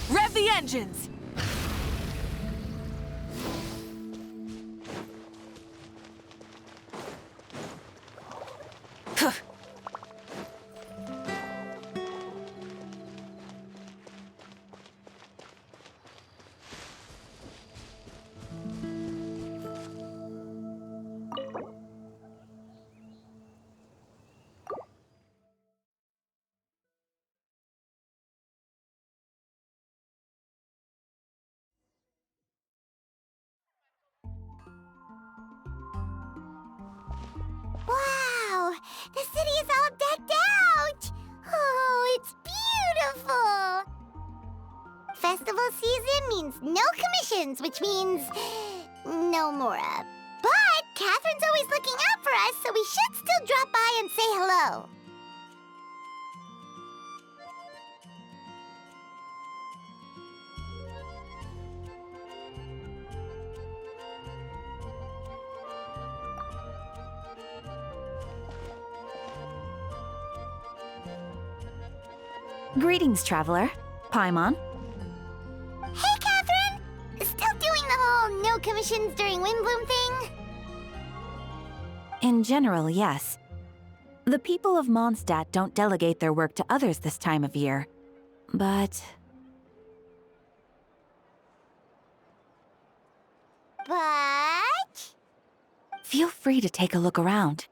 Rev the engines! Wow! The city is all decked out! Oh, it's beautiful! Festival season means no commissions, which means no Mora. But Catherine's always looking out for us, so we should still drop by and say hello. Greetings, traveler. Paimon. Hey, Catherine! Still doing the whole no commissions during Windbloom thing? In general, yes. The people of Mondstadt don't delegate their work to others this time of year. But feel free to take a look around.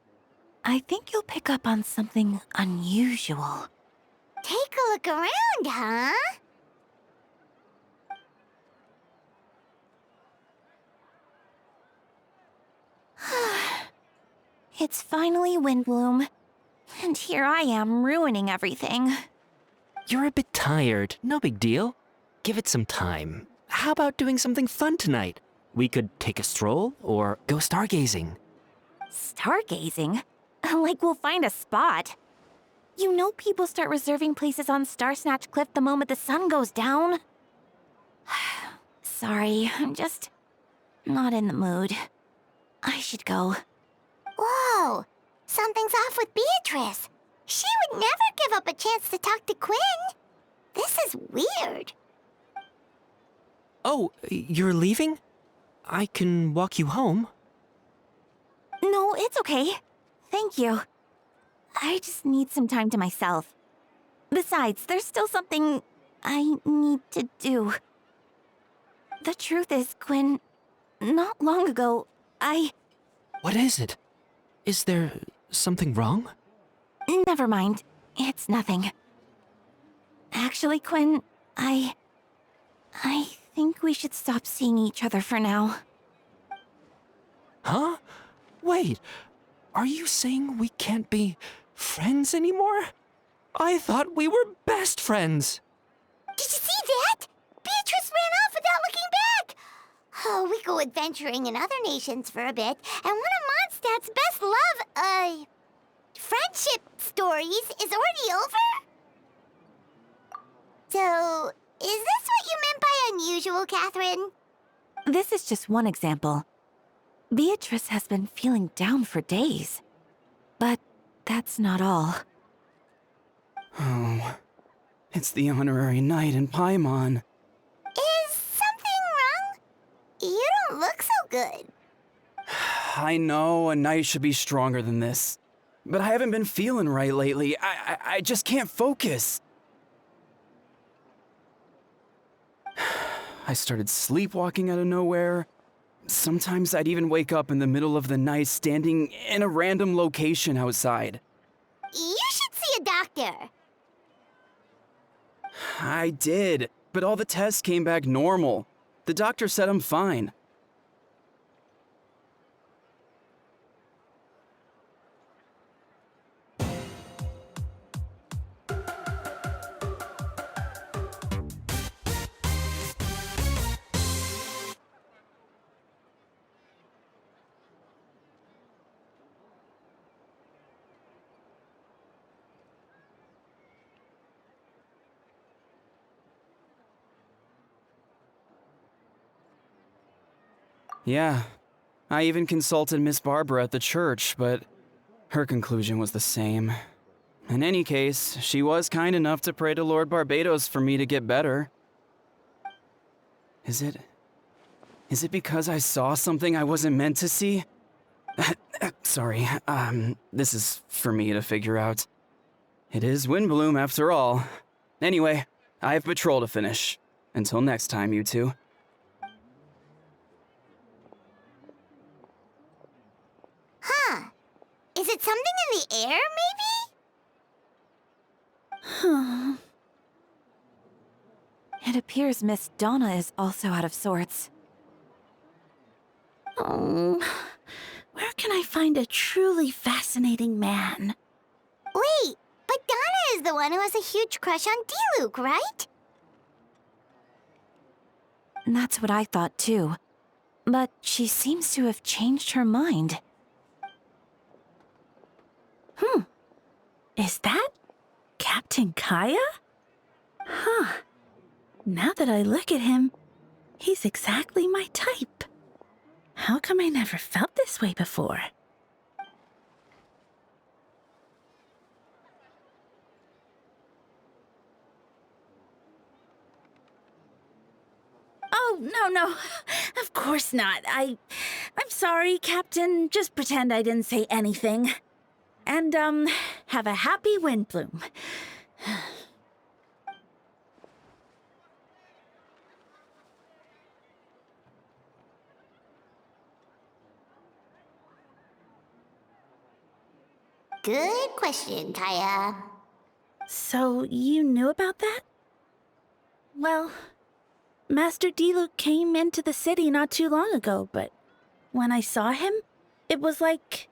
I think you'll pick up on something unusual. Take a look around, huh? It's finally Windbloom. And here I am ruining everything. You're a bit tired. No big deal. Give it some time. How about doing something fun tonight? We could take a stroll or go stargazing. Stargazing? Like we'll find a spot. You know people start reserving places on Starsnatch Cliff the moment the sun goes down. Sorry, I'm just not in the mood. I should go. Whoa! Something's off with Beatrice. She would never give up a chance to talk to Quinn. This is weird. Oh, you're leaving? I can walk you home. No, it's okay. Thank you. I just need some time to myself. Besides, there's still something I need to do. The truth is, Quinn, not long ago, What is it? Is there something wrong? Never mind. It's nothing. Actually, Quinn, I think we should stop seeing each other for now. Huh? Wait, are you saying we can't be friends anymore? I thought we were best friends. Did you see that? Beatrice ran off without looking back. Oh, we go adventuring in other nations for a bit, and one of Mondstadt's best friendship stories is already over? So, is this what you meant by unusual, Catherine? This is just one example. Beatrice has been feeling down for days. But that's not all. Oh, it's the honorary knight in Paimon. Is something wrong? You don't look so good. I know a knight should be stronger than this, but I haven't been feeling right lately. I just can't focus. I started sleepwalking out of nowhere. Sometimes I'd even wake up in the middle of the night standing in a random location outside. You should see a doctor. I did, but all the tests came back normal. The doctor said I'm fine. Yeah, I even consulted Miss Barbara at the church, but her conclusion was the same. In any case, she was kind enough to pray to Lord Barbados for me to get better. Is it because I saw something I wasn't meant to see? Sorry, this is for me to figure out. It is Windbloom after all. Anyway, I have patrol to finish. Until next time, you two. Huh. Is it something in the air, maybe? It appears Miss Donna is also out of sorts. Oh, where can I find a truly fascinating man? Wait, but Donna is the one who has a huge crush on Diluc, right? That's what I thought too. But she seems to have changed her mind. Is that Captain Kaya? Huh. Now that I look at him, he's exactly my type. How come I never felt this way before? Oh, no. Of course not. I'm sorry, Captain. Just pretend I didn't say anything. And, have a happy Windbloom. Good question, Kaya. So, you knew about that? Well, Master Diluc came into the city not too long ago, but when I saw him, it was like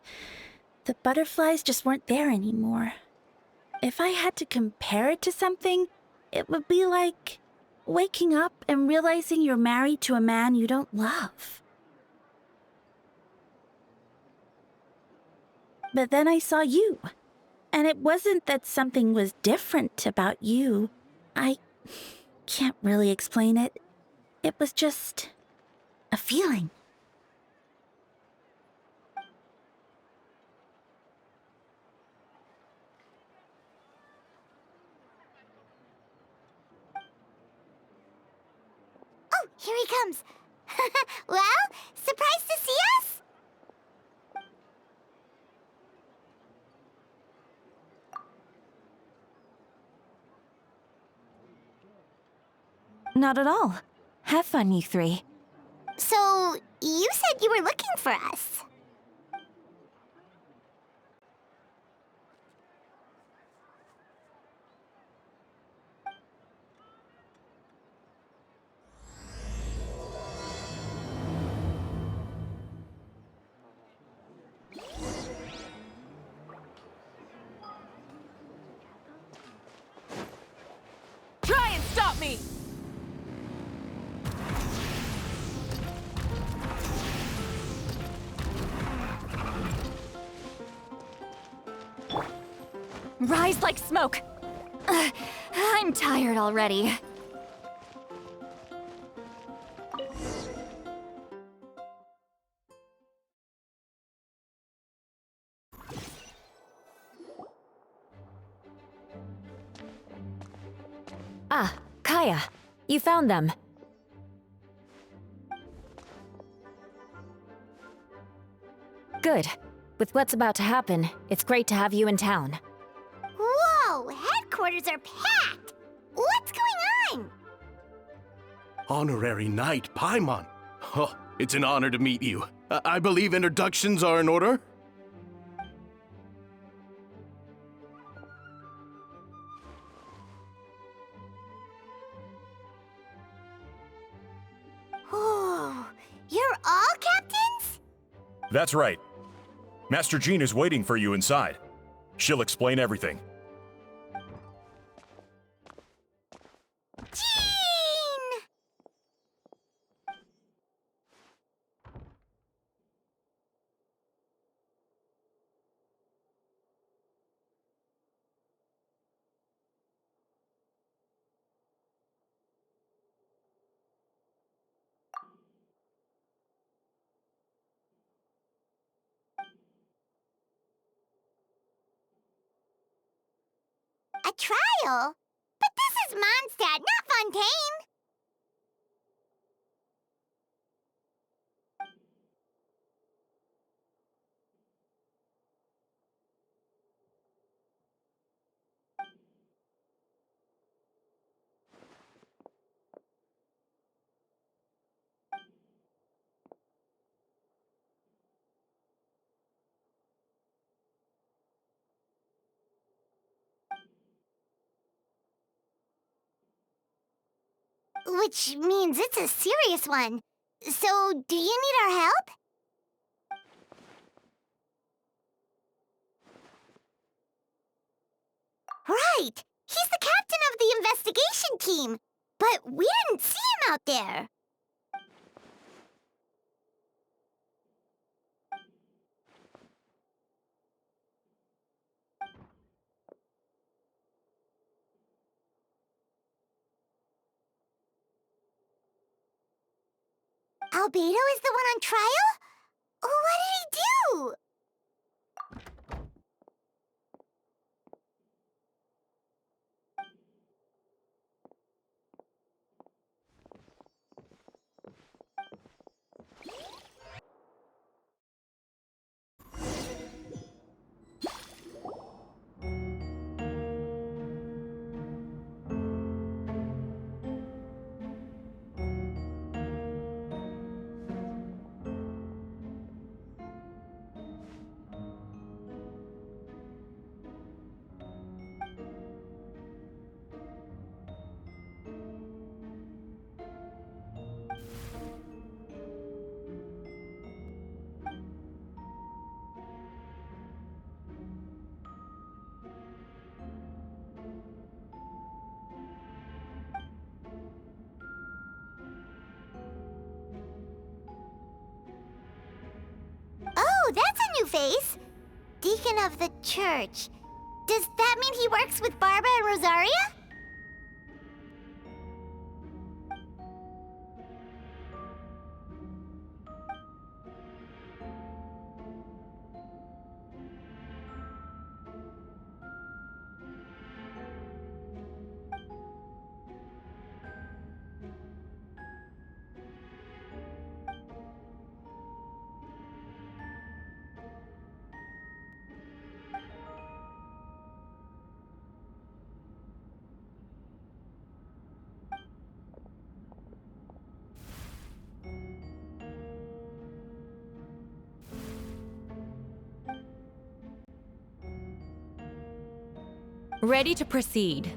the butterflies just weren't there anymore. If I had to compare it to something, it would be like waking up and realizing you're married to a man you don't love. But then I saw you, and it wasn't that something was different about you. I can't really explain it. It was just a feeling. Oh, here he comes. Well, surprised to see us? Not at all. Have fun, you three. So, you said you were looking for us. Try and stop me! Rise like smoke! I'm tired already. Ah, Kaya, you found them. Good. With what's about to happen, it's great to have you in town. Whoa, headquarters are packed! What's going on? Honorary Knight Paimon. Oh, it's an honor to meet you. I believe introductions are in order? Oh, you're all captains? That's right. Master Jean is waiting for you inside. She'll explain everything. Jean! A trial? But this is Mondstadt, not Fontaine! Which means it's a serious one. So, do you need our help? Right! He's the captain of the investigation team! But we didn't see him out there! Albedo is the one on trial? What did he do? Oh, that's a new face! Deacon of the church. Does that mean he works with Barbara and Rosaria? Ready to proceed.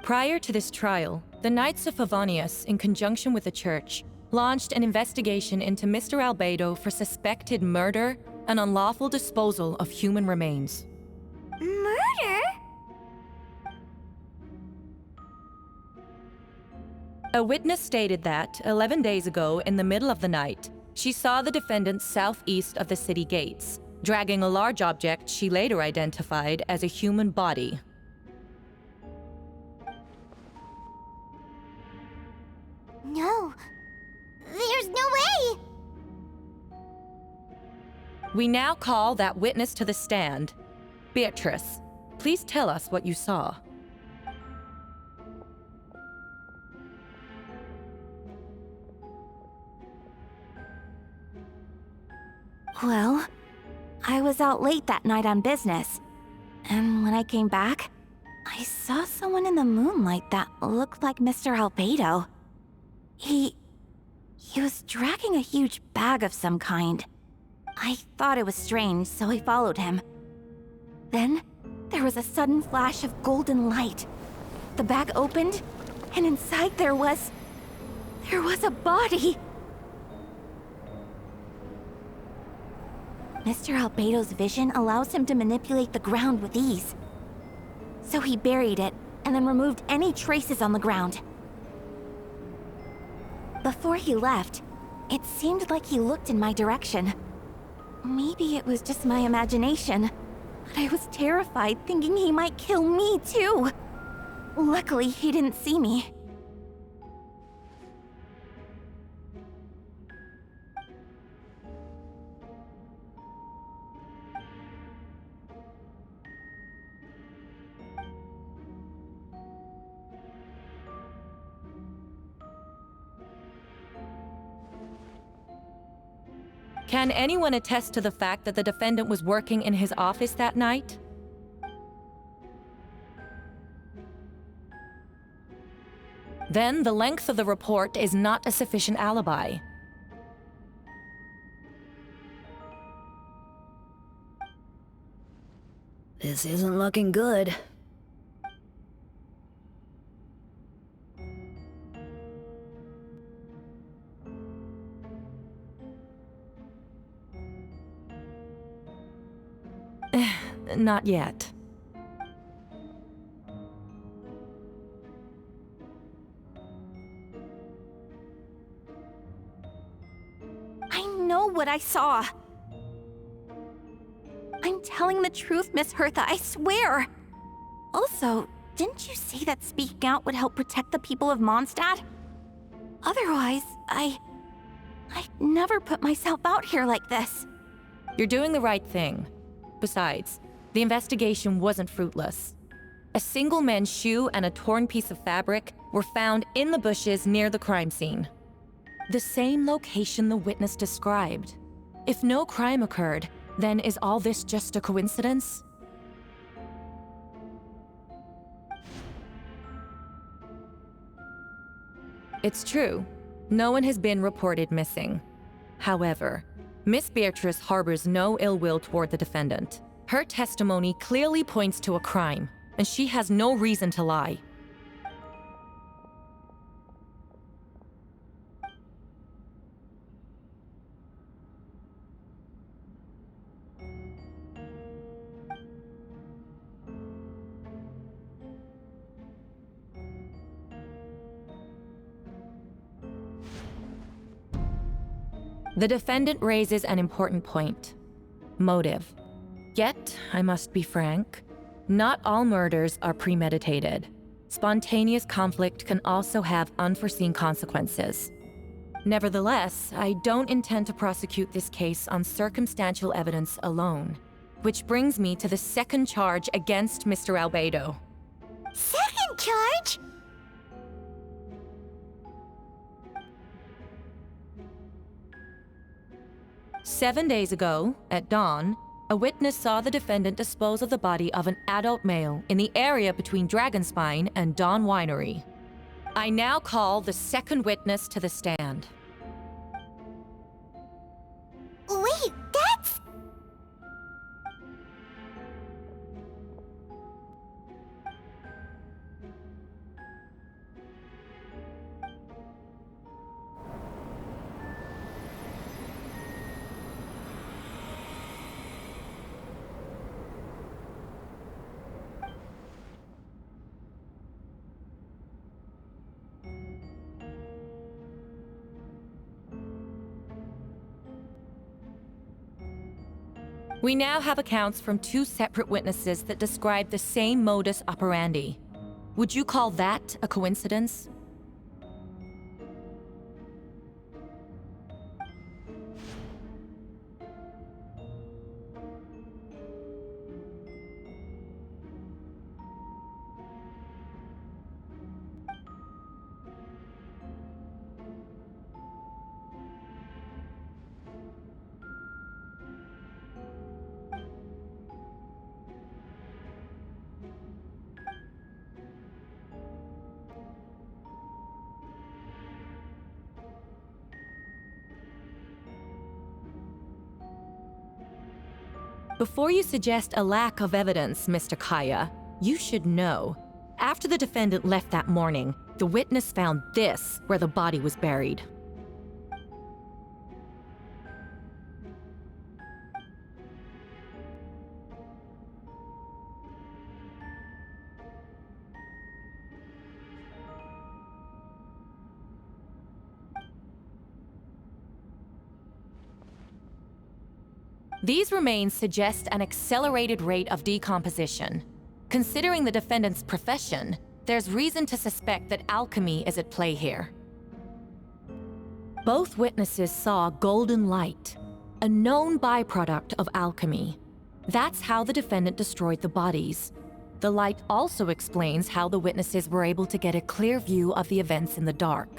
Prior to this trial, the Knights of Favonius, in conjunction with the Church, launched an investigation into Mr. Albedo for suspected murder and unlawful disposal of human remains. Murder? A witness stated that, 11 days ago, in the middle of the night, she saw the defendant southeast of the city gates, dragging a large object she later identified as a human body. No. There's no way! We now call that witness to the stand. Beatrice, please tell us what you saw. Well, I was out late that night on business. And when I came back, I saw someone in the moonlight that looked like Mr. Albedo. He was dragging a huge bag of some kind. I thought it was strange, so I followed him. Then, there was a sudden flash of golden light. The bag opened, and inside there was a body! Mr. Albedo's vision allows him to manipulate the ground with ease. So he buried it, and then removed any traces on the ground. Before he left, it seemed like he looked in my direction. Maybe it was just my imagination, but I was terrified thinking he might kill me too. Luckily, he didn't see me. Can anyone attest to the fact that the defendant was working in his office that night? Then the length of the report is not a sufficient alibi. This isn't looking good. Not yet. I know what I saw. I'm telling the truth, Miss Hertha, I swear. Also, didn't you say that speaking out would help protect the people of Mondstadt? Otherwise, I'd never put myself out here like this. You're doing the right thing. Besides, the investigation wasn't fruitless. A single men's shoe and a torn piece of fabric were found in the bushes near the crime scene. The same location the witness described. If no crime occurred, then is all this just a coincidence? It's true. No one has been reported missing. However, Miss Beatrice harbors no ill will toward the defendant. Her testimony clearly points to a crime, and she has no reason to lie. The defendant raises an important point: motive. Yet, I must be frank, not all murders are premeditated. Spontaneous conflict can also have unforeseen consequences. Nevertheless, I don't intend to prosecute this case on circumstantial evidence alone. Which brings me to the second charge against Mr. Albedo. Second charge? 7 days ago, at dawn, a witness saw the defendant dispose of the body of an adult male in the area between Dragonspine and Dawn Winery. I now call the second witness to the stand. Wait, that's... We now have accounts from two separate witnesses that describe the same modus operandi. Would you call that a coincidence? Before you suggest a lack of evidence, Mr. Kaya, you should know. After the defendant left that morning, the witness found this where the body was buried. These remains suggest an accelerated rate of decomposition. Considering the defendant's profession, there's reason to suspect that alchemy is at play here. Both witnesses saw golden light, a known byproduct of alchemy. That's how the defendant destroyed the bodies. The light also explains how the witnesses were able to get a clear view of the events in the dark.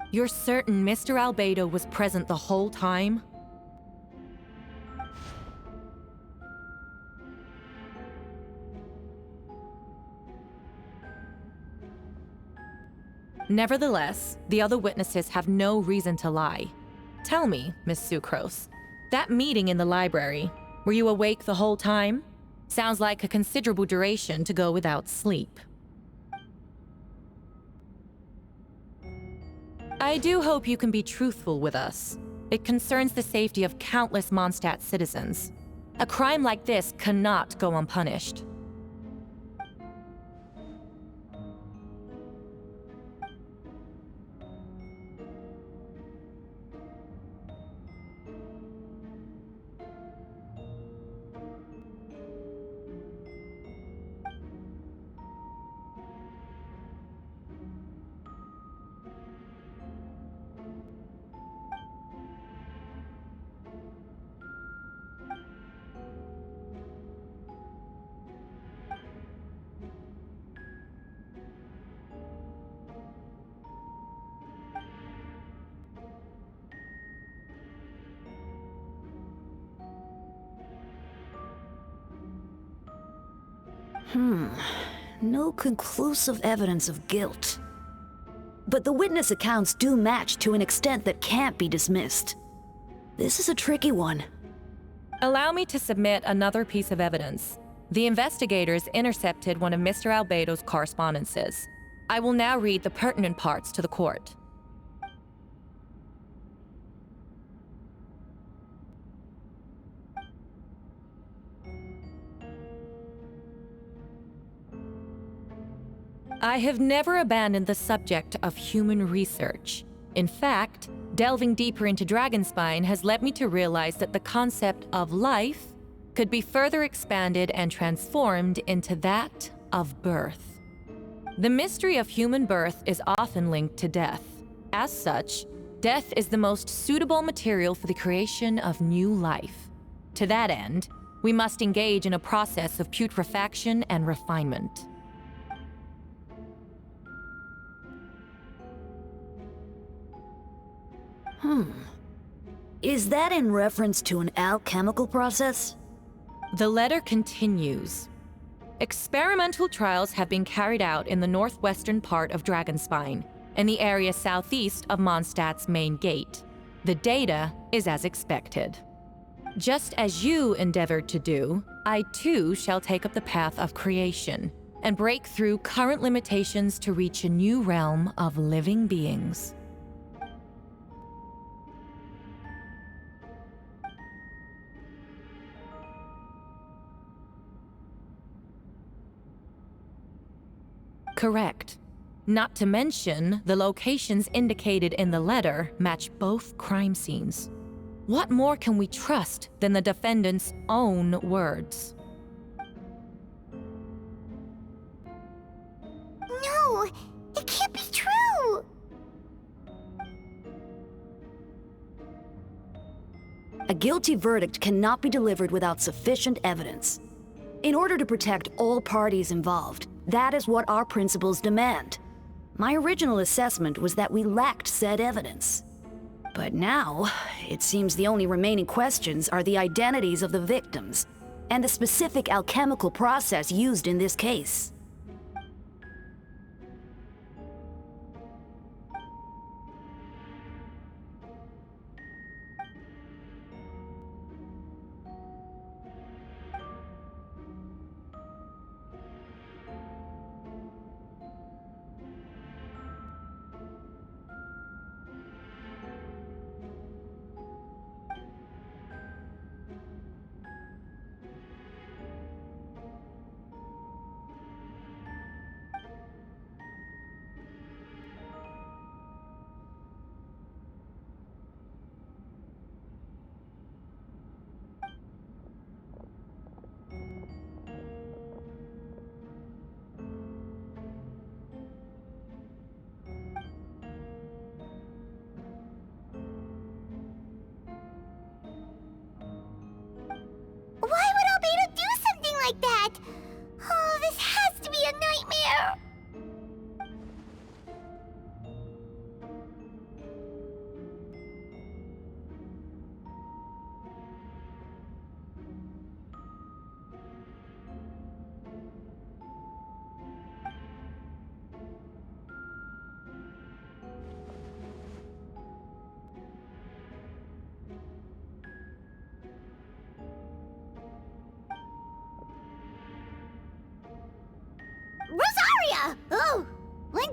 You're certain Mr. Albedo was present the whole time? Nevertheless, the other witnesses have no reason to lie. Tell me, Miss Sucrose, that meeting in the library, were you awake the whole time? Sounds like a considerable duration to go without sleep. I do hope you can be truthful with us. It concerns the safety of countless Mondstadt citizens. A crime like this cannot go unpunished. No conclusive evidence of guilt. But the witness accounts do match to an extent that can't be dismissed. This is a tricky one. Allow me to submit another piece of evidence. The investigators intercepted one of Mr. Albedo's correspondences. I will now read the pertinent parts to the court. I have never abandoned the subject of human research. In fact, delving deeper into Dragonspine has led me to realize that the concept of life could be further expanded and transformed into that of birth. The mystery of human birth is often linked to death. As such, death is the most suitable material for the creation of new life. To that end, we must engage in a process of putrefaction and refinement. Is that in reference to an alchemical process? The letter continues. Experimental trials have been carried out in the northwestern part of Dragonspine, in the area southeast of Mondstadt's main gate. The data is as expected. Just as you endeavored to do, I too shall take up the path of creation and break through current limitations to reach a new realm of living beings. Correct. Not to mention, the locations indicated in the letter match both crime scenes. What more can we trust than the defendant's own words? No, it can't be true! A guilty verdict cannot be delivered without sufficient evidence. In order to protect all parties involved, that is what our principles demand. My original assessment was that we lacked said evidence. But now, it seems the only remaining questions are the identities of the victims and the specific alchemical process used in this case.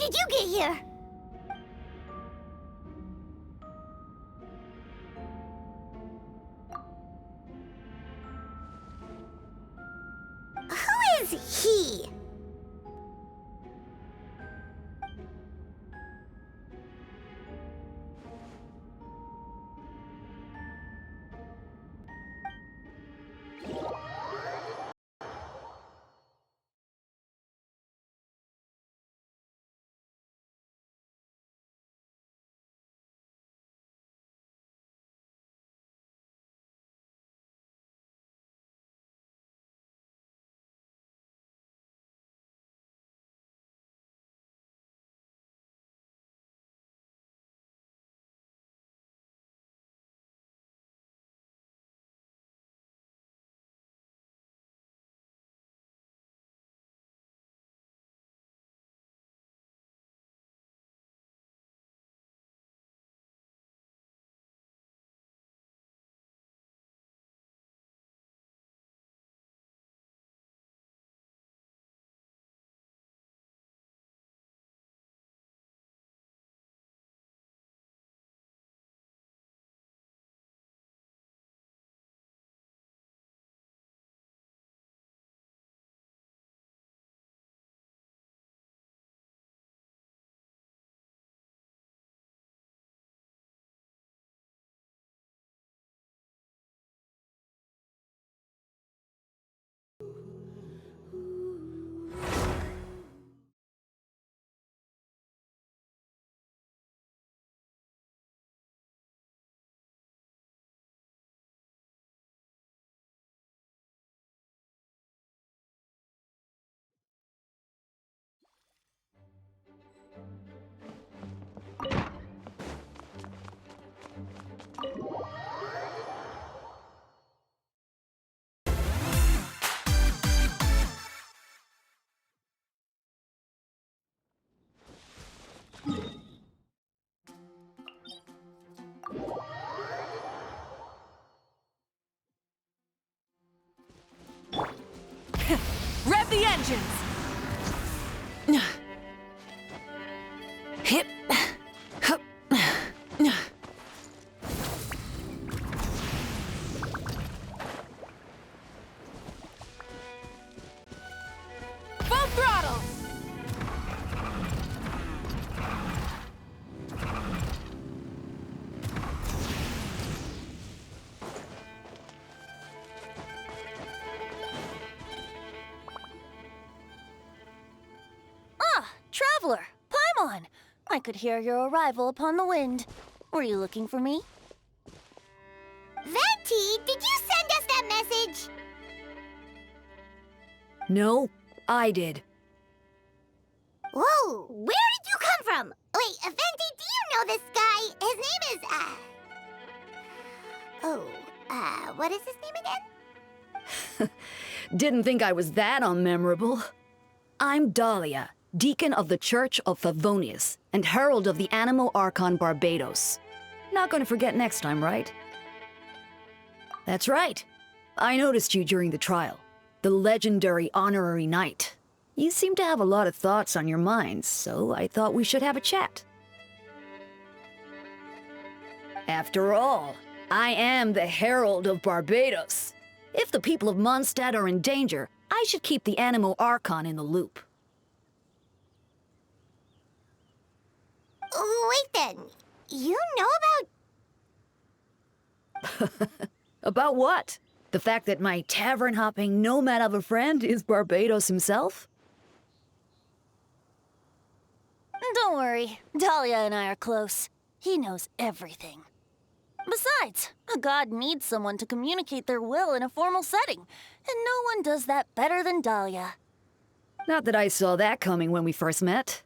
did you get here? Who is he? Rev the engines! Hip. Hup. Full throttle! Traveler, Paimon! I could hear your arrival upon the wind. Were you looking for me? Venti, did you send us that message? No, I did. Whoa, where did you come from? Wait, Venti, do you know this guy? His name is, what is his name again? Didn't think I was that unmemorable. I'm Dahlia, Deacon of the Church of Favonius and Herald of the Animo Archon Barbados. Not gonna forget next time, right? That's right. I noticed you during the trial. The legendary honorary knight. You seem to have a lot of thoughts on your mind, so I thought we should have a chat. After all, I am the Herald of Barbados. If the people of Mondstadt are in danger, I should keep the Animo Archon in the loop. Wait then, you know about... About what? The fact that my tavern-hopping nomad of a friend is Barbados himself? Don't worry, Dahlia and I are close. He knows everything. Besides, a god needs someone to communicate their will in a formal setting, and no one does that better than Dahlia. Not that I saw that coming when we first met.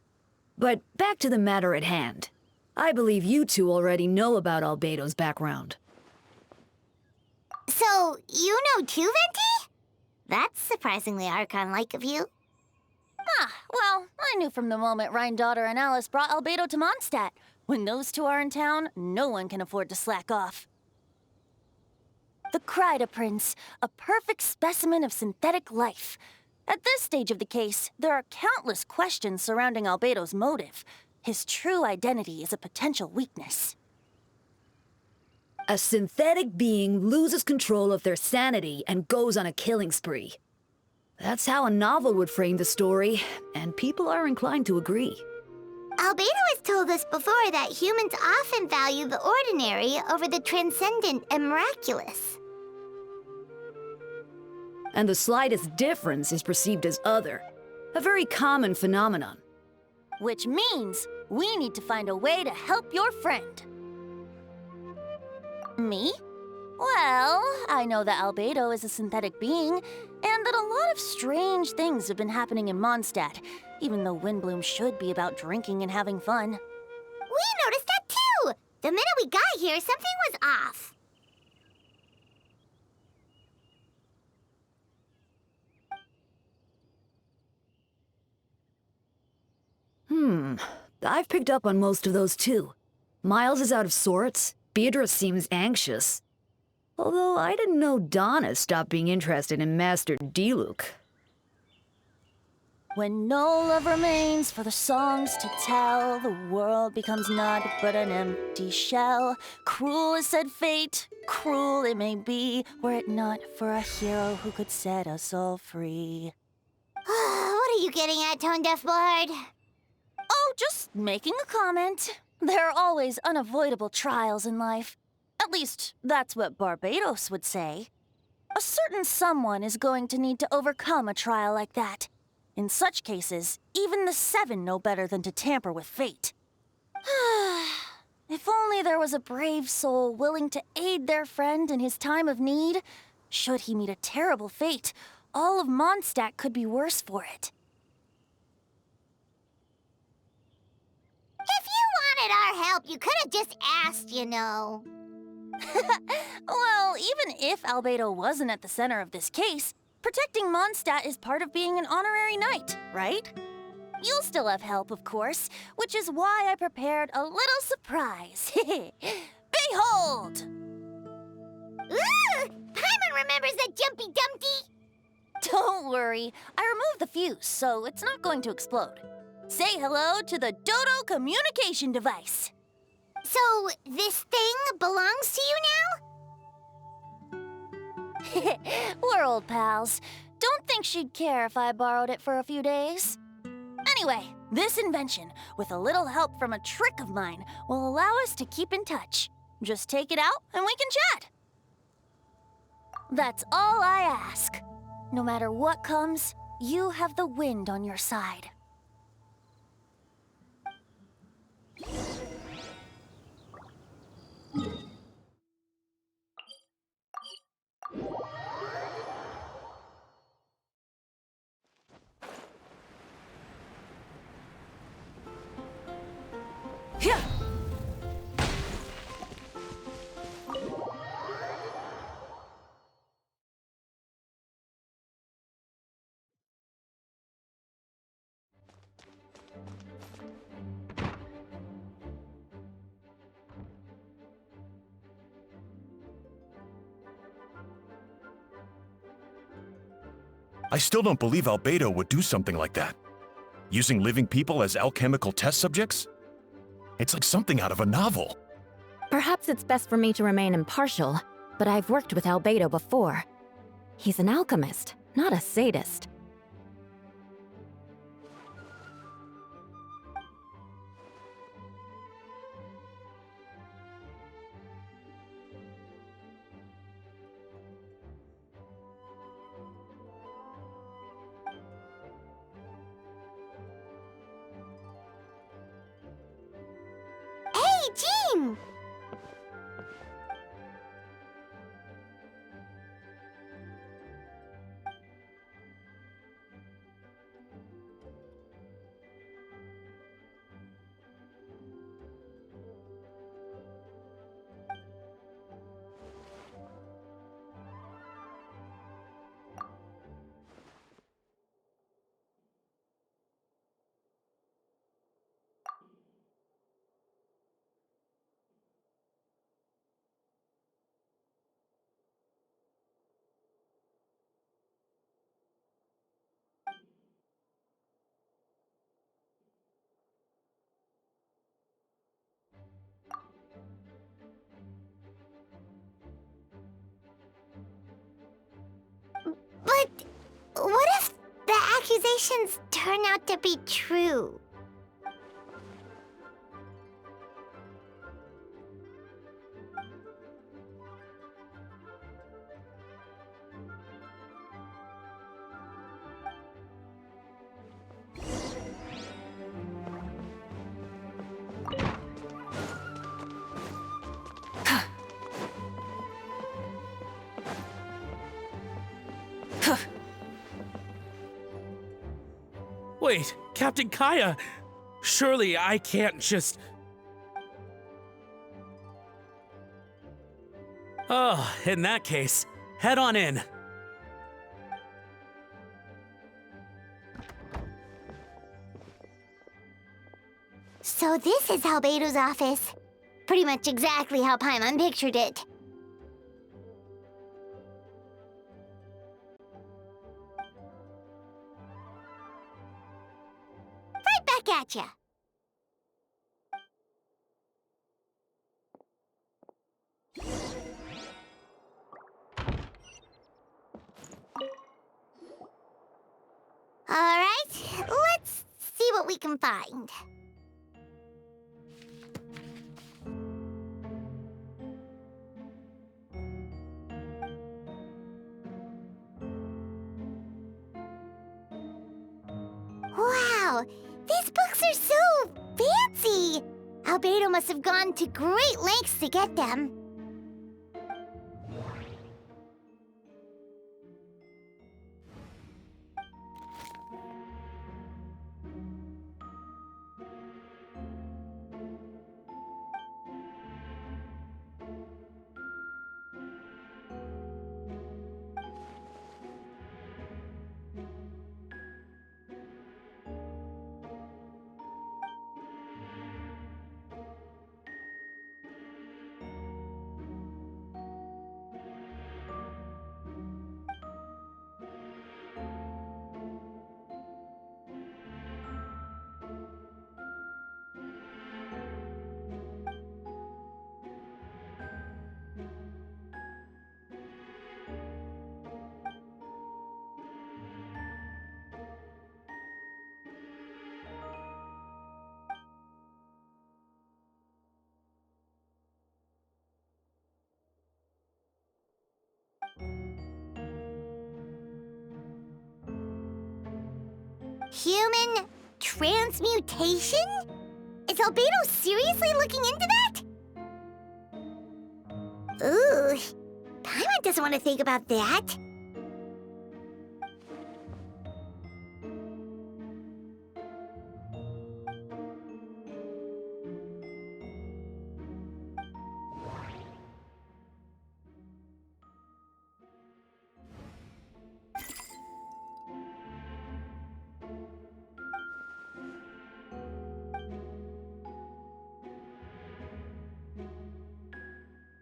But back to the matter at hand. I believe you two already know about Albedo's background. So, you know too, Venti? That's surprisingly Archon-like of you. Well, I knew from the moment Rhine-Daughter and Alice brought Albedo to Mondstadt. When those two are in town, no one can afford to slack off. The Kryda Prince, a perfect specimen of synthetic life. At this stage of the case, there are countless questions surrounding Albedo's motive. His true identity is a potential weakness. A synthetic being loses control of their sanity and goes on a killing spree. That's how a novel would frame the story, and people are inclined to agree. Albedo has told us before that humans often value the ordinary over the transcendent and miraculous. And the slightest difference is perceived as other. A very common phenomenon. Which means we need to find a way to help your friend. Me? Well, I know that Albedo is a synthetic being, and that a lot of strange things have been happening in Mondstadt, even though Windbloom should be about drinking and having fun. We noticed that too! The minute we got here, something was off. I've picked up on most of those too. Miles is out of sorts. Beatrice seems anxious. Although I didn't know Donna stopped being interested in Master Diluc. When no love remains for the songs to tell, the world becomes naught but an empty shell. Cruel is said fate, cruel it may be, were it not for a hero who could set us all free. What are you getting at, Tone Deaf Bard? Oh, just making a comment. There are always unavoidable trials in life. At least, that's what Barbados would say. A certain someone is going to need to overcome a trial like that. In such cases, even the Seven know better than to tamper with fate. If only there was a brave soul willing to aid their friend in his time of need. Should he meet a terrible fate, all of Mondstadt could be worse for it. If you wanted our help, you could have just asked, you know. Well, even if Albedo wasn't at the center of this case, protecting Mondstadt is part of being an honorary knight, right? You'll still have help, of course, which is why I prepared a little surprise. Behold! Ooh! Paimon remembers that Jumpy Dumpty! Don't worry, I removed the fuse, so it's not going to explode. Say hello to the Dodo communication device. So, this thing belongs to you now? We're old pals. Don't think she'd care if I borrowed it for a few days. Anyway, this invention, with a little help from a trick of mine, will allow us to keep in touch. Just take it out and we can chat. That's all I ask. No matter what comes, you have the wind on your side. Yeah. I still don't believe Albedo would do something like that. Using living people as alchemical test subjects? It's like something out of a novel. Perhaps it's best for me to remain impartial, but I've worked with Albedo before. He's an alchemist, not a sadist. Hey, Jean! accusations turn out to be true? Wait, Captain Kaya! Surely I can't just... Oh, in that case, head on in. So this is Albedo's office. Pretty much exactly how Paimon pictured it. Right back at ya. All right, let's see what we can find. Wow, these books are so fancy! Albedo must have gone to great lengths to get them. Human transmutation? Is Albedo seriously looking into that? Ooh, Paimon doesn't want to think about that.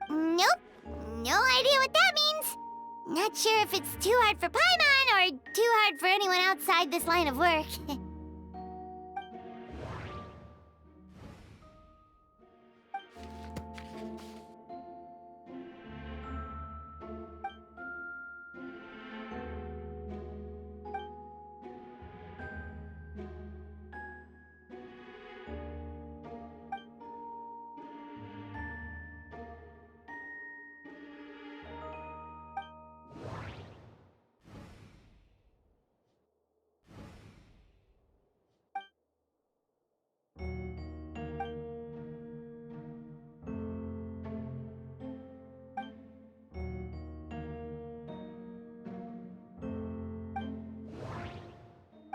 Nope, no idea what that means. Not sure if it's too hard for Paimon or too hard for anyone outside this line of work.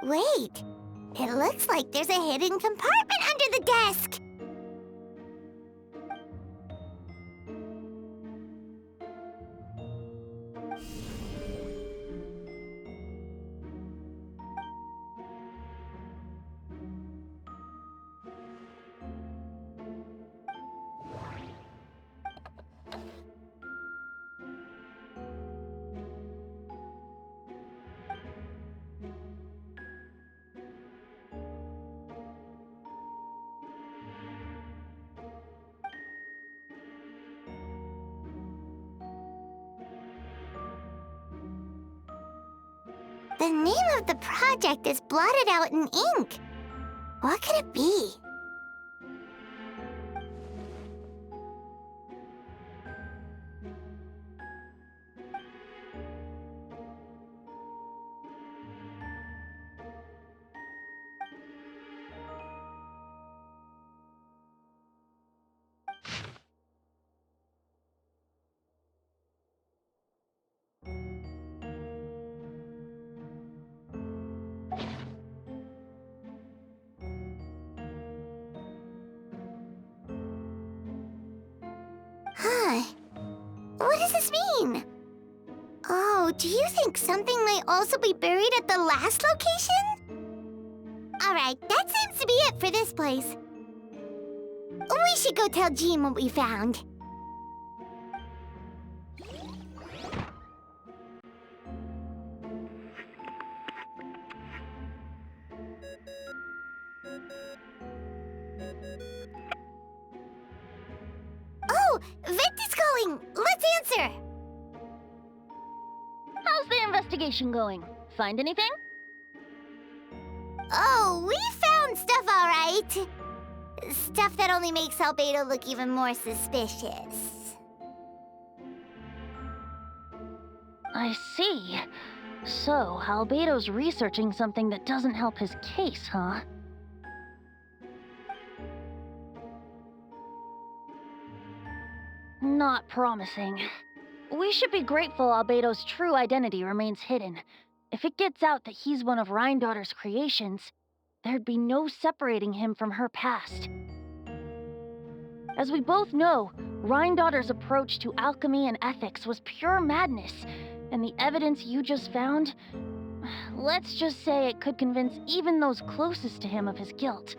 Wait, it looks like there's a hidden compartment under the desk. The name of the project is blotted out in ink. What could it be? Huh. What does this mean? Oh, do you think something might also be buried at the last location? Alright, that seems to be it for this place. We should go tell Jean what we found. Oh, Vent is calling! Let's answer! How's the investigation going? Find anything? Oh, we found stuff all right. Stuff that only makes Albedo look even more suspicious. I see. So, Albedo's researching something that doesn't help his case, huh? Not promising. We should be grateful Albedo's true identity remains hidden. If it gets out that he's one of Rhindaughter's creations, there'd be no separating him from her past. As we both know, Rhindaughter's approach to alchemy and ethics was pure madness, and the evidence you just found, let's just say it could convince even those closest to him of his guilt.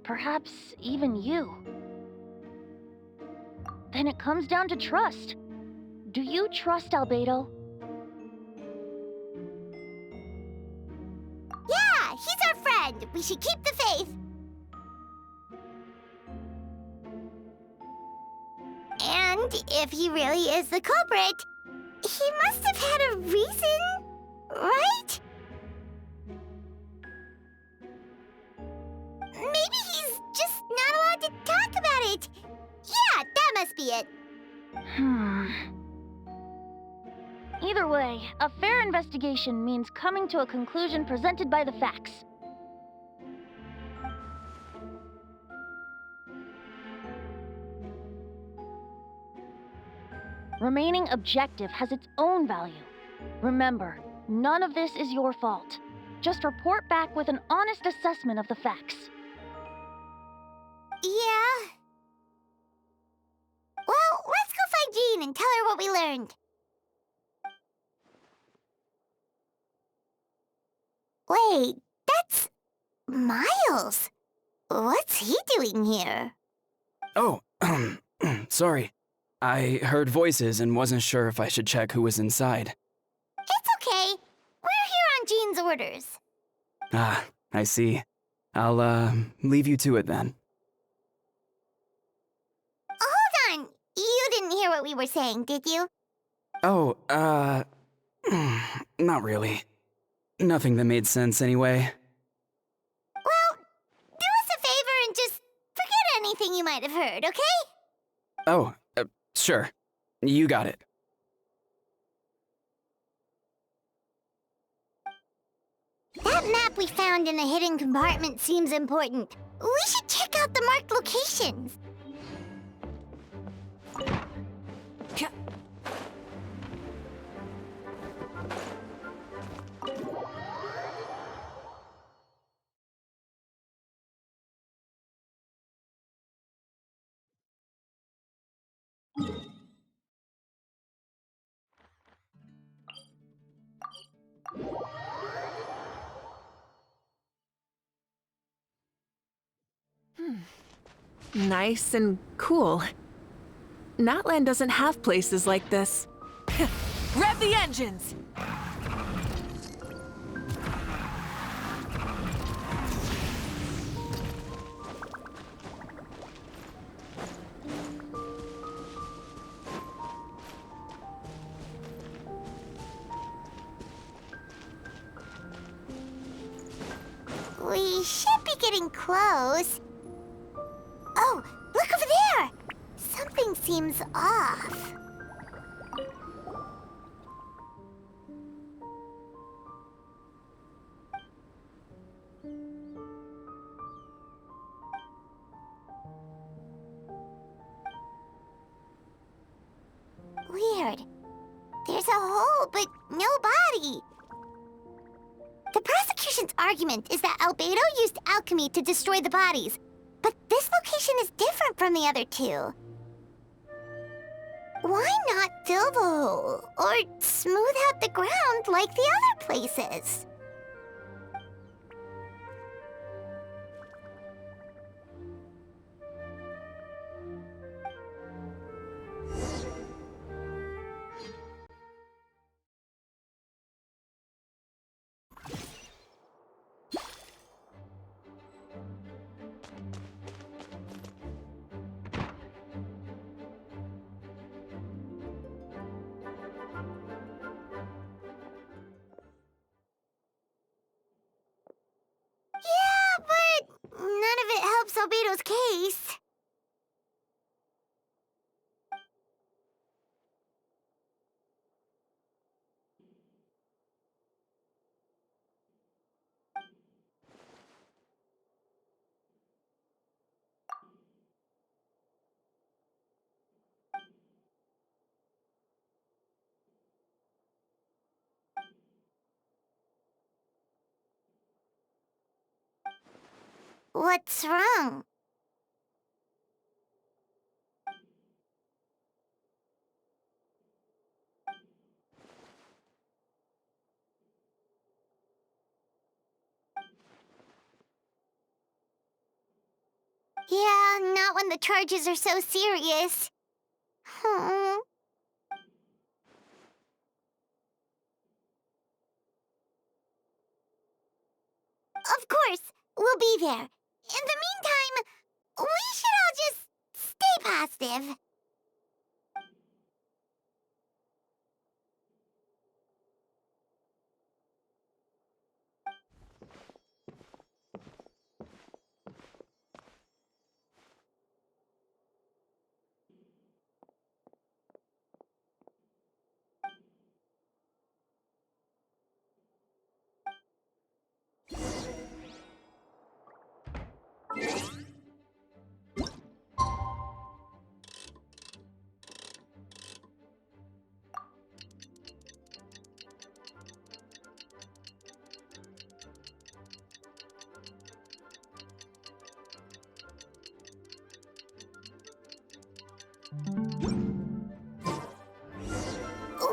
Perhaps even you. Then it comes down to trust. Do you trust Albedo? Yeah, he's our friend. We should keep the faith. And if he really is the culprit, he must have had a reason, right? Maybe he's just not allowed to talk about it. Yeah, that must be it. Either way, a fair investigation means coming to a conclusion presented by the facts. Remaining objective has its own value. Remember, none of this is your fault. Just report back with an honest assessment of the facts. Yeah. Well, let's go find Jean and tell her what we learned. Wait, that's Miles. What's he doing here? Oh, sorry. I heard voices and wasn't sure if I should check who was inside. It's okay. We're here on Jean's orders. Ah, I see. I'll, leave you to it then. Hold on. You didn't hear what we were saying, did you? Oh, not really. Nothing that made sense anyway. Well, do us a favor and just forget anything you might have heard, okay? Oh, sure. You got it. That map we found in the hidden compartment seems important. We should check out the marked locations. Nice and cool. Natlan doesn't have places like this. Rev the engines! getting close. Oh, look over there! Something seems off. Weird. There's a hole, but no body. The prosecution's argument is that Albedo used alchemy to destroy the bodies, but this location is different from the other two. Why not fill the hole, or smooth out the ground like the other places? Yeah, but none of it helps Albedo's case. What's wrong? Yeah, not when the charges are so serious. Hmm. Of course, we'll be there. In the meantime, we should all just stay positive.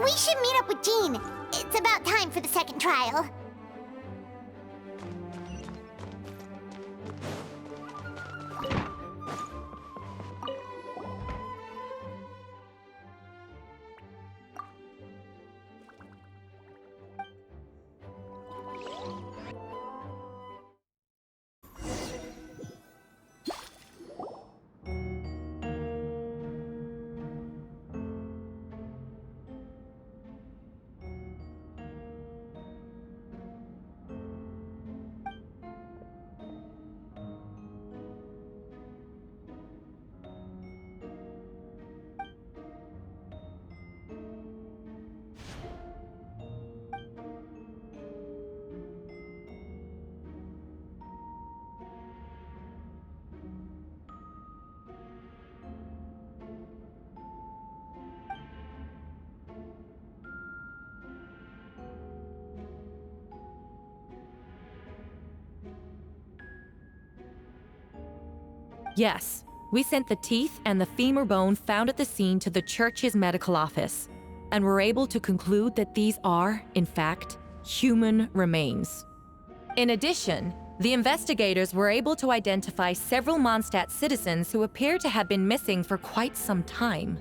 We should meet up with Jean. It's about time for the second trial. Yes, we sent the teeth and the femur bone found at the scene to the church's medical office, and were able to conclude that these are, in fact, human remains. In addition, the investigators were able to identify several Mondstadt citizens who appear to have been missing for quite some time.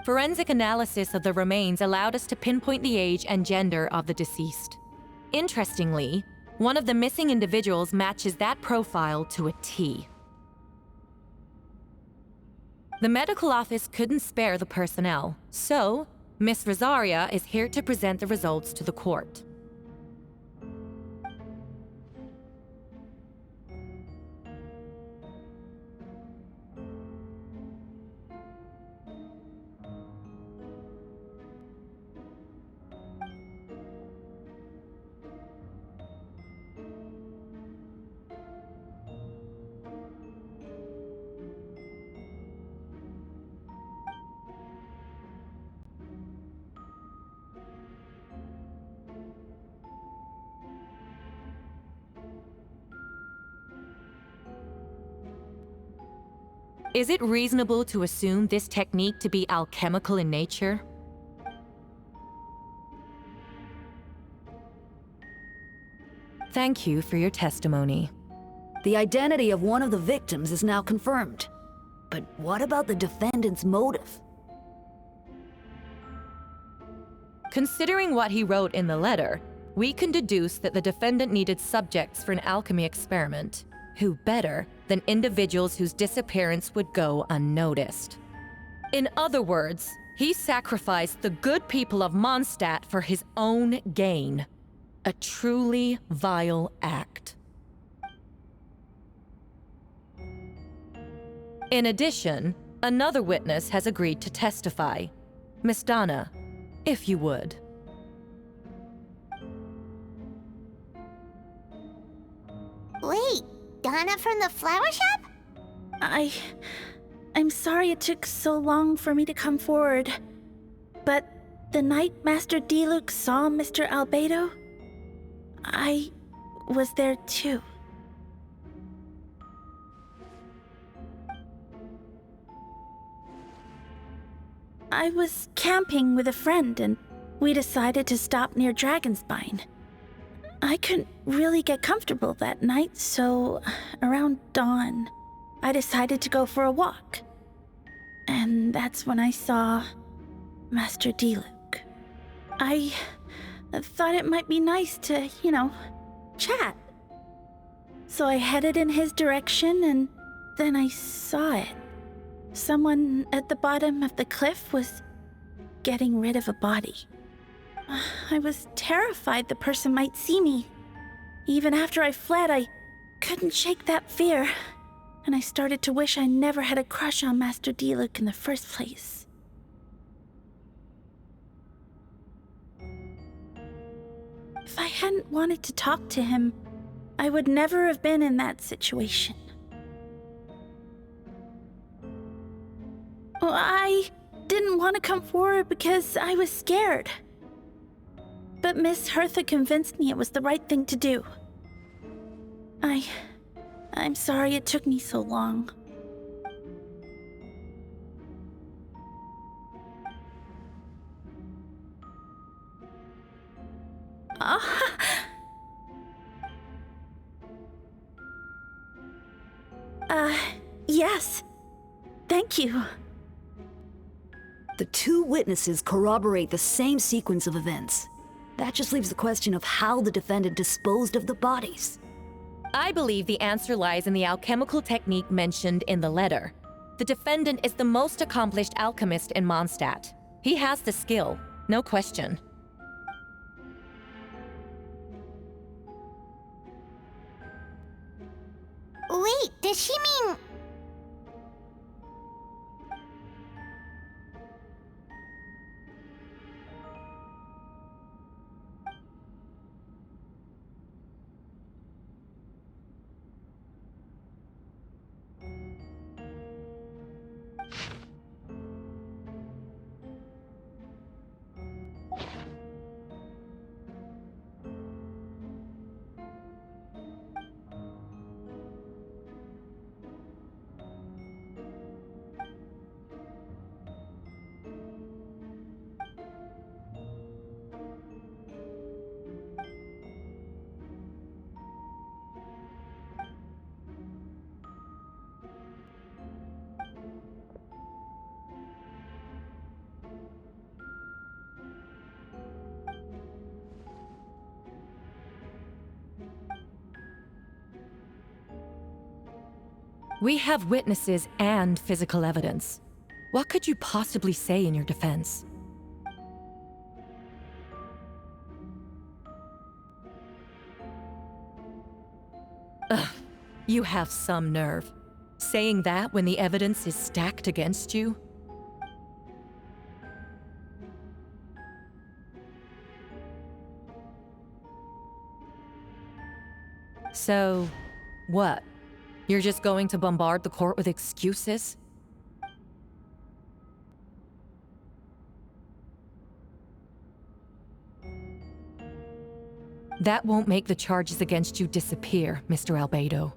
Forensic analysis of the remains allowed us to pinpoint the age and gender of the deceased. Interestingly, one of the missing individuals matches that profile to a T. The medical office couldn't spare the personnel, so Miss Rosaria is here to present the results to the court. Is it reasonable to assume this technique to be alchemical in nature? Thank you for your testimony. The identity of one of the victims is now confirmed. But what about the defendant's motive? Considering what he wrote in the letter, we can deduce that the defendant needed subjects for an alchemy experiment. Who better than individuals whose disappearance would go unnoticed? In other words, he sacrificed the good people of Mondstadt for his own gain. A truly vile act. In addition, another witness has agreed to testify. Miss Donna, if you would. Wait, Donna from the flower shop? I'm sorry it took so long for me to come forward. But the night Master Diluc saw Mr. Albedo, I was there too. I was camping with a friend and we decided to stop near Dragonspine. I couldn't really get comfortable that night, so around dawn, I decided to go for a walk. And that's when I saw Master Diluc. I thought it might be nice to, chat. So I headed in his direction and then I saw it. Someone at the bottom of the cliff was getting rid of a body. I was terrified the person might see me. Even after I fled, I couldn't shake that fear. And I started to wish I never had a crush on Master Diluc in the first place. If I hadn't wanted to talk to him, I would never have been in that situation. Well, I didn't want to come forward because I was scared. But Miss Hertha convinced me it was the right thing to do. I'm sorry it took me so long. Yes. Thank you. The two witnesses corroborate the same sequence of events. That just leaves the question of how the defendant disposed of the bodies. I believe the answer lies in the alchemical technique mentioned in the letter. The defendant is the most accomplished alchemist in Mondstadt. He has the skill, no question. Wait, does she mean... We have witnesses and physical evidence. What could you possibly say in your defense? Ugh, you have some nerve. Saying that when the evidence is stacked against you? So, what? You're just going to bombard the court with excuses? That won't make the charges against you disappear, Mr. Albedo.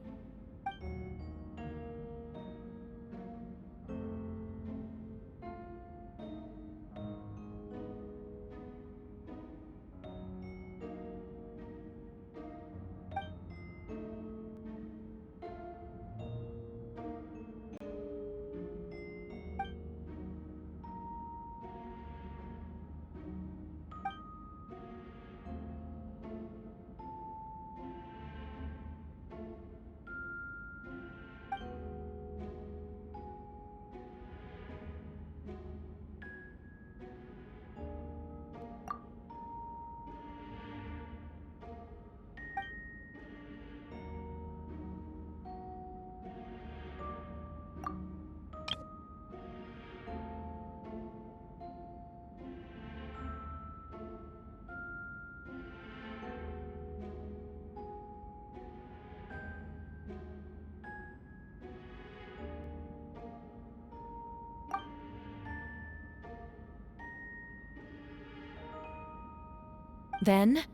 Then,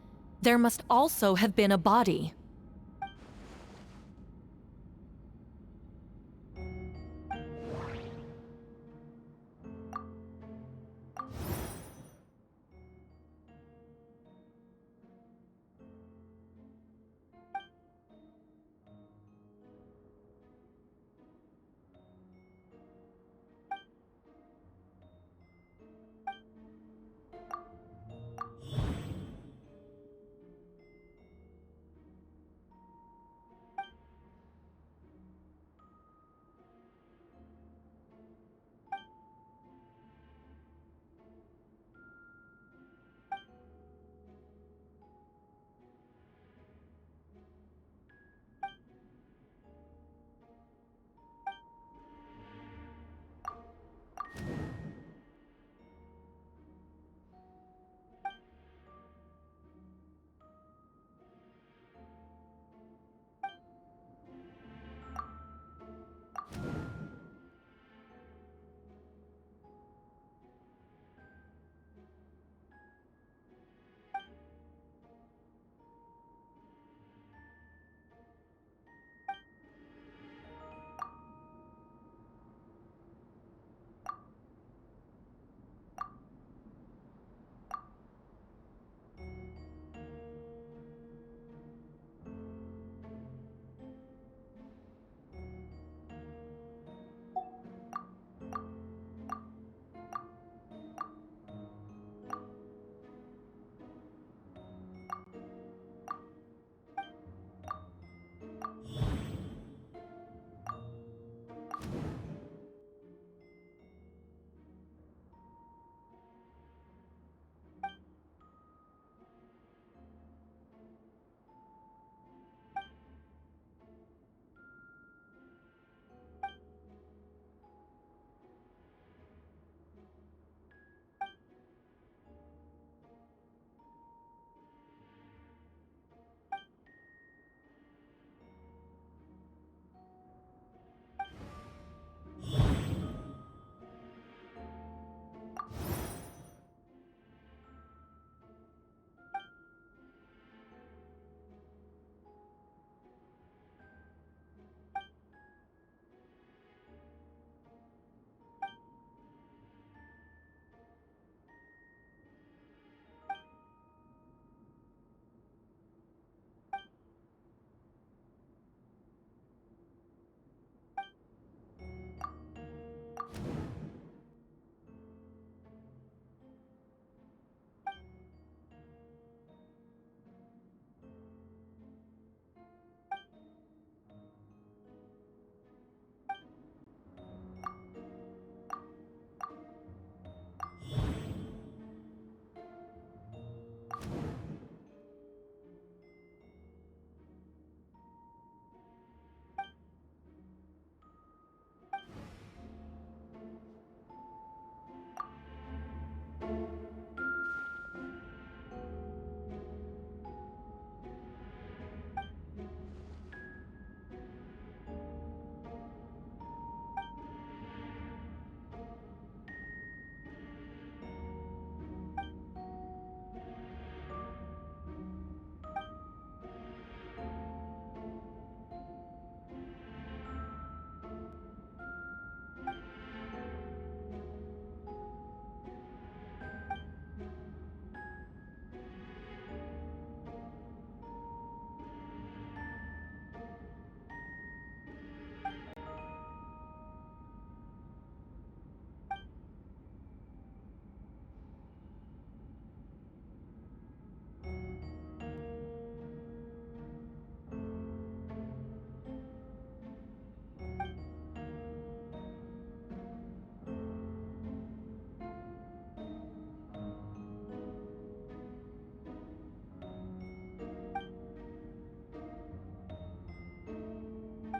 there must also have been a body.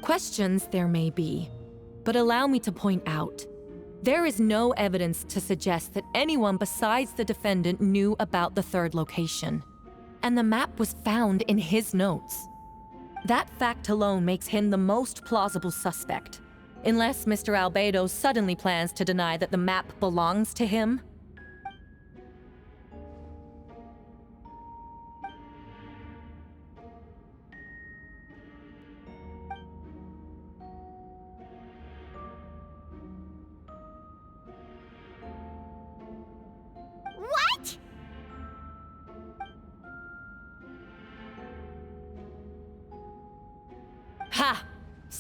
Questions there may be, but allow me to point out, there is no evidence to suggest that anyone besides the defendant knew about the third location, and the map was found in his notes. That fact alone makes him the most plausible suspect, unless Mr. Albedo suddenly plans to deny that the map belongs to him.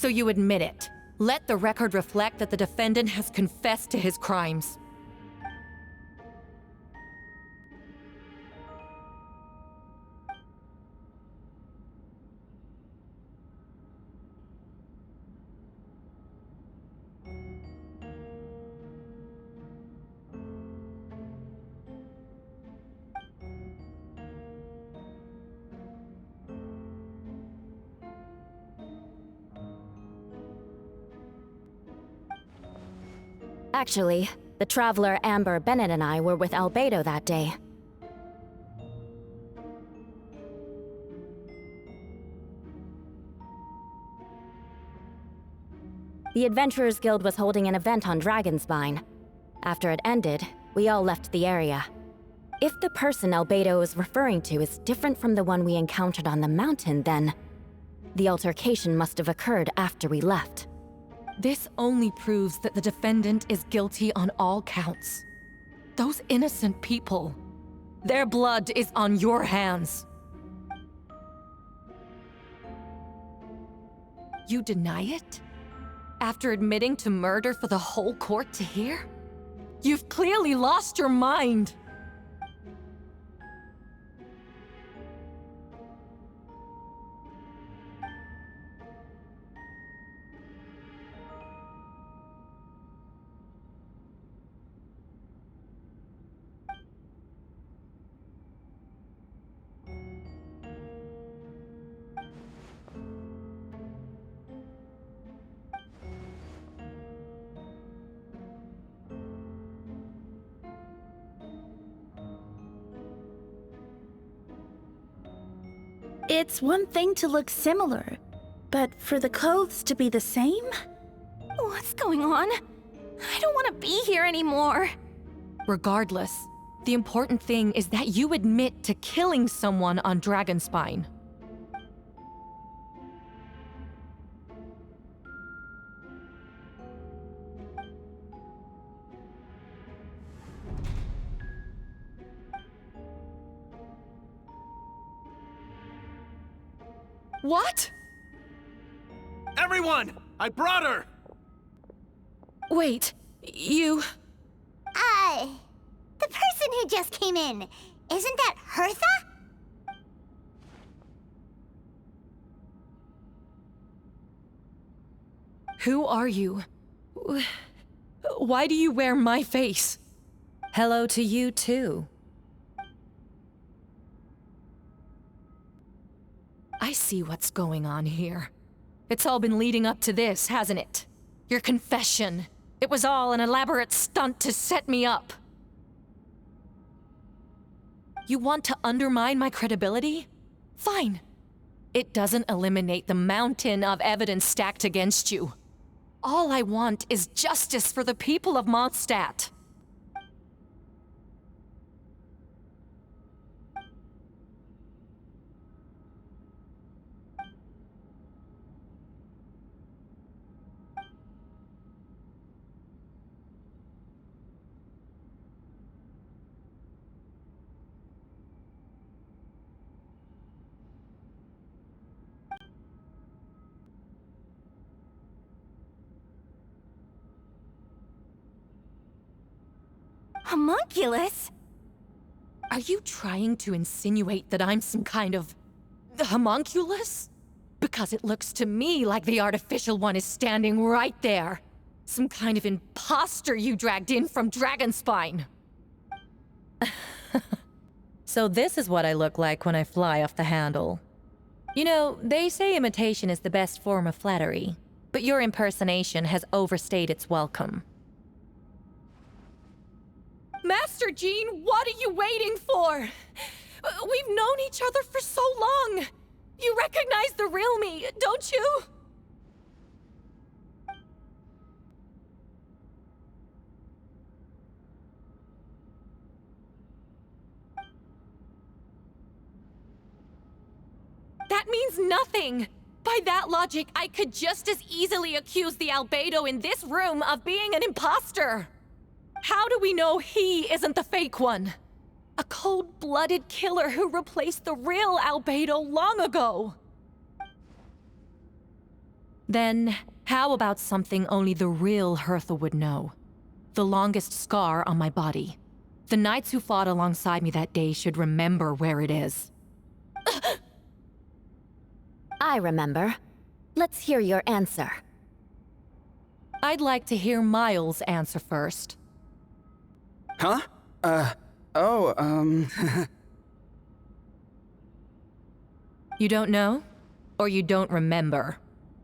So you admit it. Let the record reflect that the defendant has confessed to his crimes. Actually, the traveler Amber, Bennett, and I were with Albedo that day. The Adventurers Guild was holding an event on Dragonspine. After it ended, we all left the area. If the person Albedo is referring to is different from the one we encountered on the mountain, then the altercation must have occurred after we left. This only proves that the defendant is guilty on all counts. Those innocent people, their blood is on your hands. You deny it? After admitting to murder for the whole court to hear? You've clearly lost your mind. It's one thing to look similar, but for the clothes to be the same? What's going on? I don't want to be here anymore. Regardless, the important thing is that you admit to killing someone on Dragonspine. What? Everyone! I brought her! Wait, you... The person who just came in, isn't that Hertha? Who are you? Why do you wear my face? Hello to you, too. I see what's going on here. It's all been leading up to this, hasn't it? Your confession. It was all an elaborate stunt to set me up. You want to undermine my credibility? Fine. It doesn't eliminate the mountain of evidence stacked against you. All I want is justice for the people of Mondstadt. Homunculus? Are you trying to insinuate that I'm some kind of... homunculus? Because it looks to me like the artificial one is standing right there. Some kind of imposter you dragged in from Dragonspine. So this is what I look like when I fly off the handle. You know, they say imitation is the best form of flattery, but your impersonation has overstayed its welcome. Master Jean, what are you waiting for? We've known each other for so long. You recognize the real me, don't you? That means nothing. By that logic, I could just as easily accuse the Albedo in this room of being an imposter. How do we know he isn't the fake one? A cold-blooded killer who replaced the real Albedo long ago. Then, how about something only the real Hertha would know? The longest scar on my body. The knights who fought alongside me that day should remember where it is. I remember. Let's hear your answer. I'd like to hear Miles' answer first. Huh? You don't know? Or you don't remember?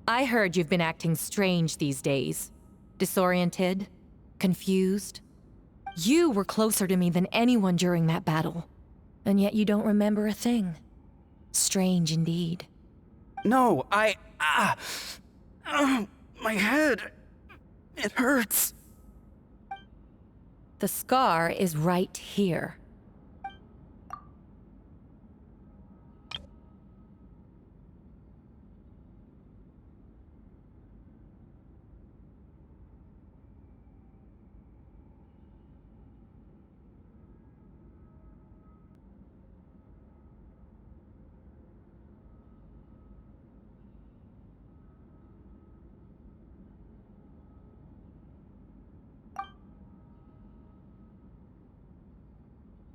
I heard you've been acting strange these days. Disoriented? Confused? You were closer to me than anyone during that battle. And yet you don't remember a thing. Strange indeed. No, my head. It hurts. The scar is right here.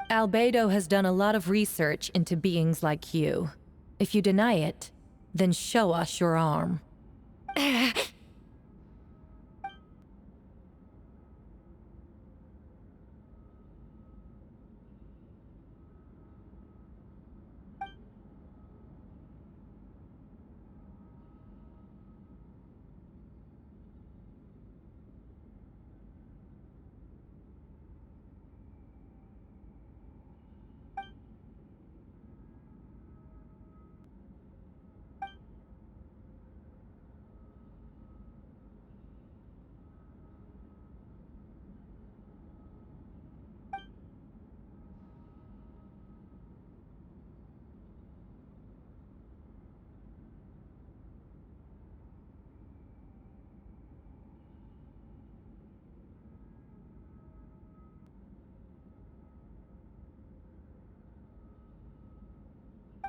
Albedo has done a lot of research into beings like you. If you deny it, then show us your arm.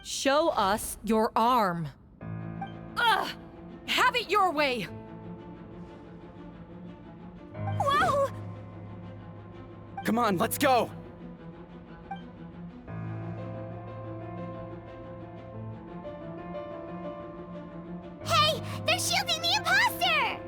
Show us your arm. Ugh! Have it your way! Whoa! Come on, let's go! Hey! They're shielding the imposter!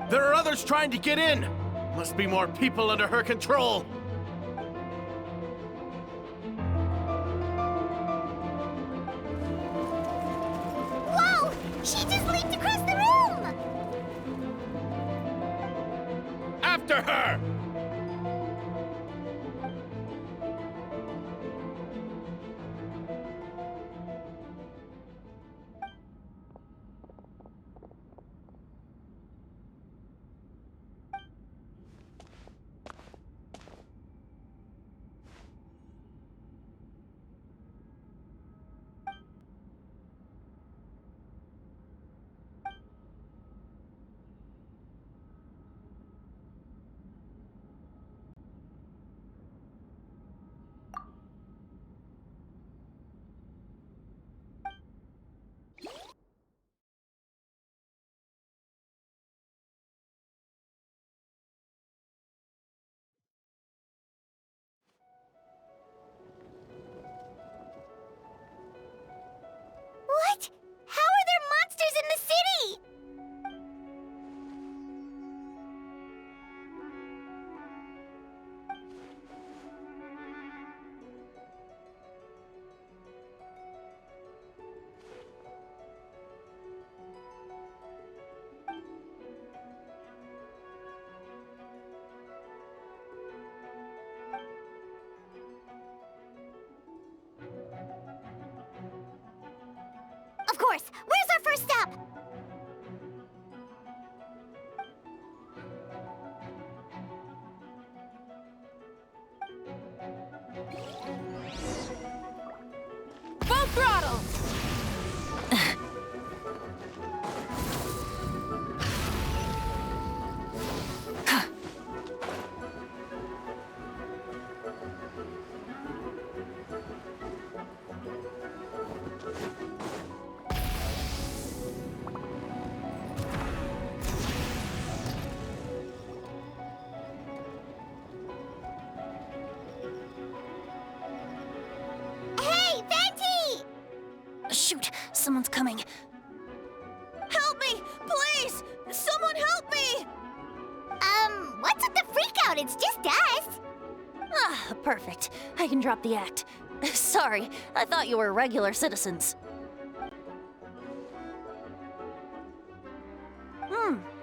There are others trying to get in! Must be more people under her control! Whoa! She just leaped across the room! After her! What? How are there monsters in the city? Of course! Where's our first step? Full throttle! shoot, someone's coming. Help me, please! Someone help me! What's with the freakout? It's just us. Ah, perfect. I can drop the act. Sorry, I thought you were regular citizens.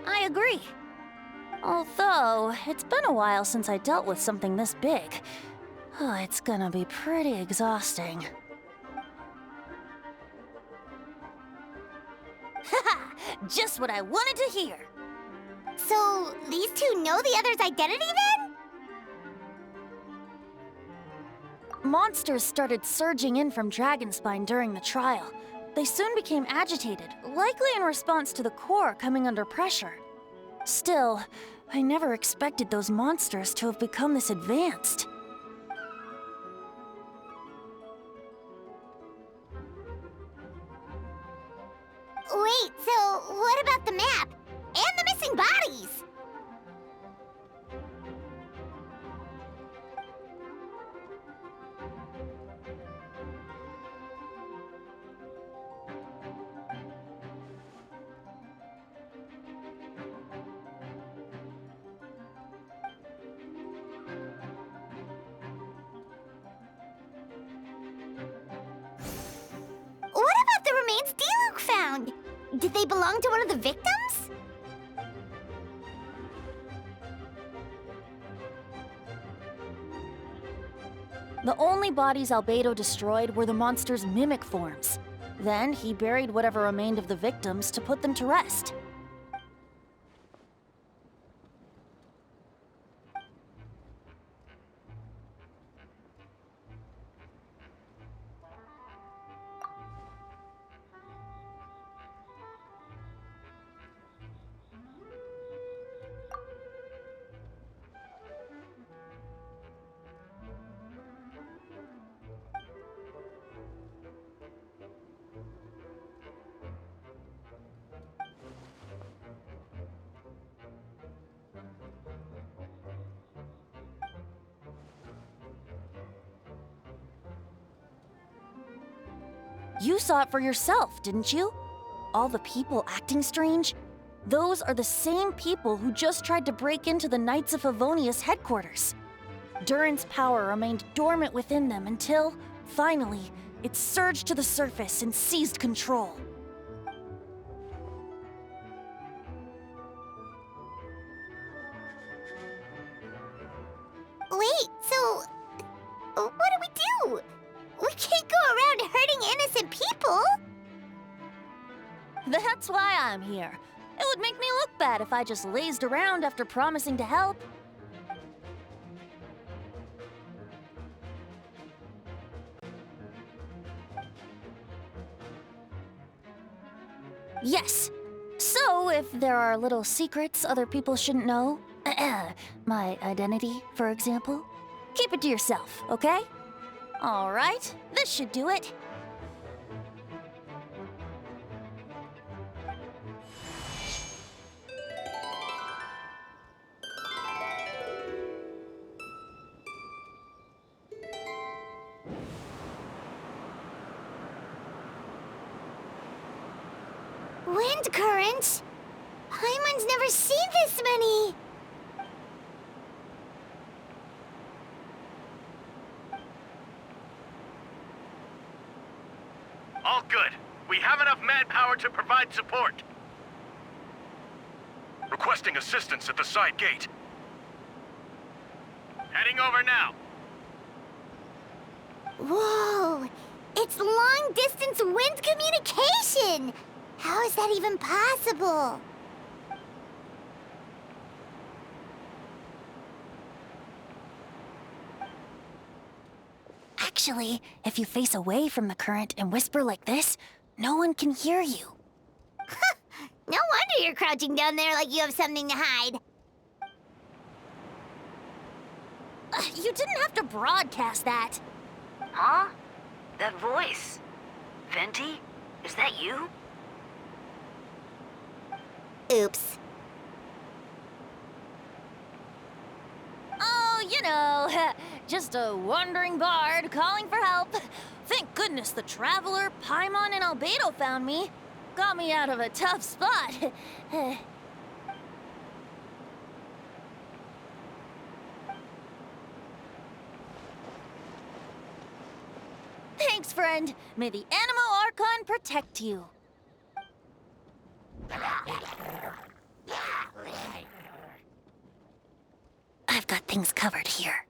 I agree. Although, it's been a while since I dealt with something this big. Oh, it's gonna be pretty exhausting. Haha! Just what I wanted to hear. So, these two know the other's identity then? Monsters started surging in from Dragonspine during the trial. They soon became agitated, likely in response to the core coming under pressure. Still, I never expected those monsters to have become this advanced. Wait, so what about the map? And the missing bodies? What about the remains Diluc found? Did they belong to one of the victims? The only bodies Albedo destroyed were the monster's mimic forms. Then he buried whatever remained of the victims to put them to rest. You saw it for yourself, didn't you? All the people acting strange? Those are the same people who just tried to break into the Knights of Favonius headquarters. Durin's power remained dormant within them until, finally, it surged to the surface and seized control. Wait, so what do? We can't go around hurting innocent people. That's why I'm here. It would make me look bad if I just lazed around after promising to help. Yes. So, if there are little secrets other people shouldn't know, my identity, for example, keep it to yourself, okay? All right, this should do it. Wind currents? Paimon's never seen this many. All good. We have enough manpower to provide support. Requesting assistance at the side gate. Heading over now. Whoa! It's long-distance wind communication! How is that even possible? Actually, if you face away from the current and whisper like this, no one can hear you. No wonder you're crouching down there like you have something to hide. You didn't have to broadcast that. Huh? That voice. Venti? Is that you? Oops. Oh, you know, just a wandering bard calling for help. Thank goodness the Traveler, Paimon, and Albedo found me. Got me out of a tough spot. Thanks, friend. May the Animo Archon protect you. I've got things covered here.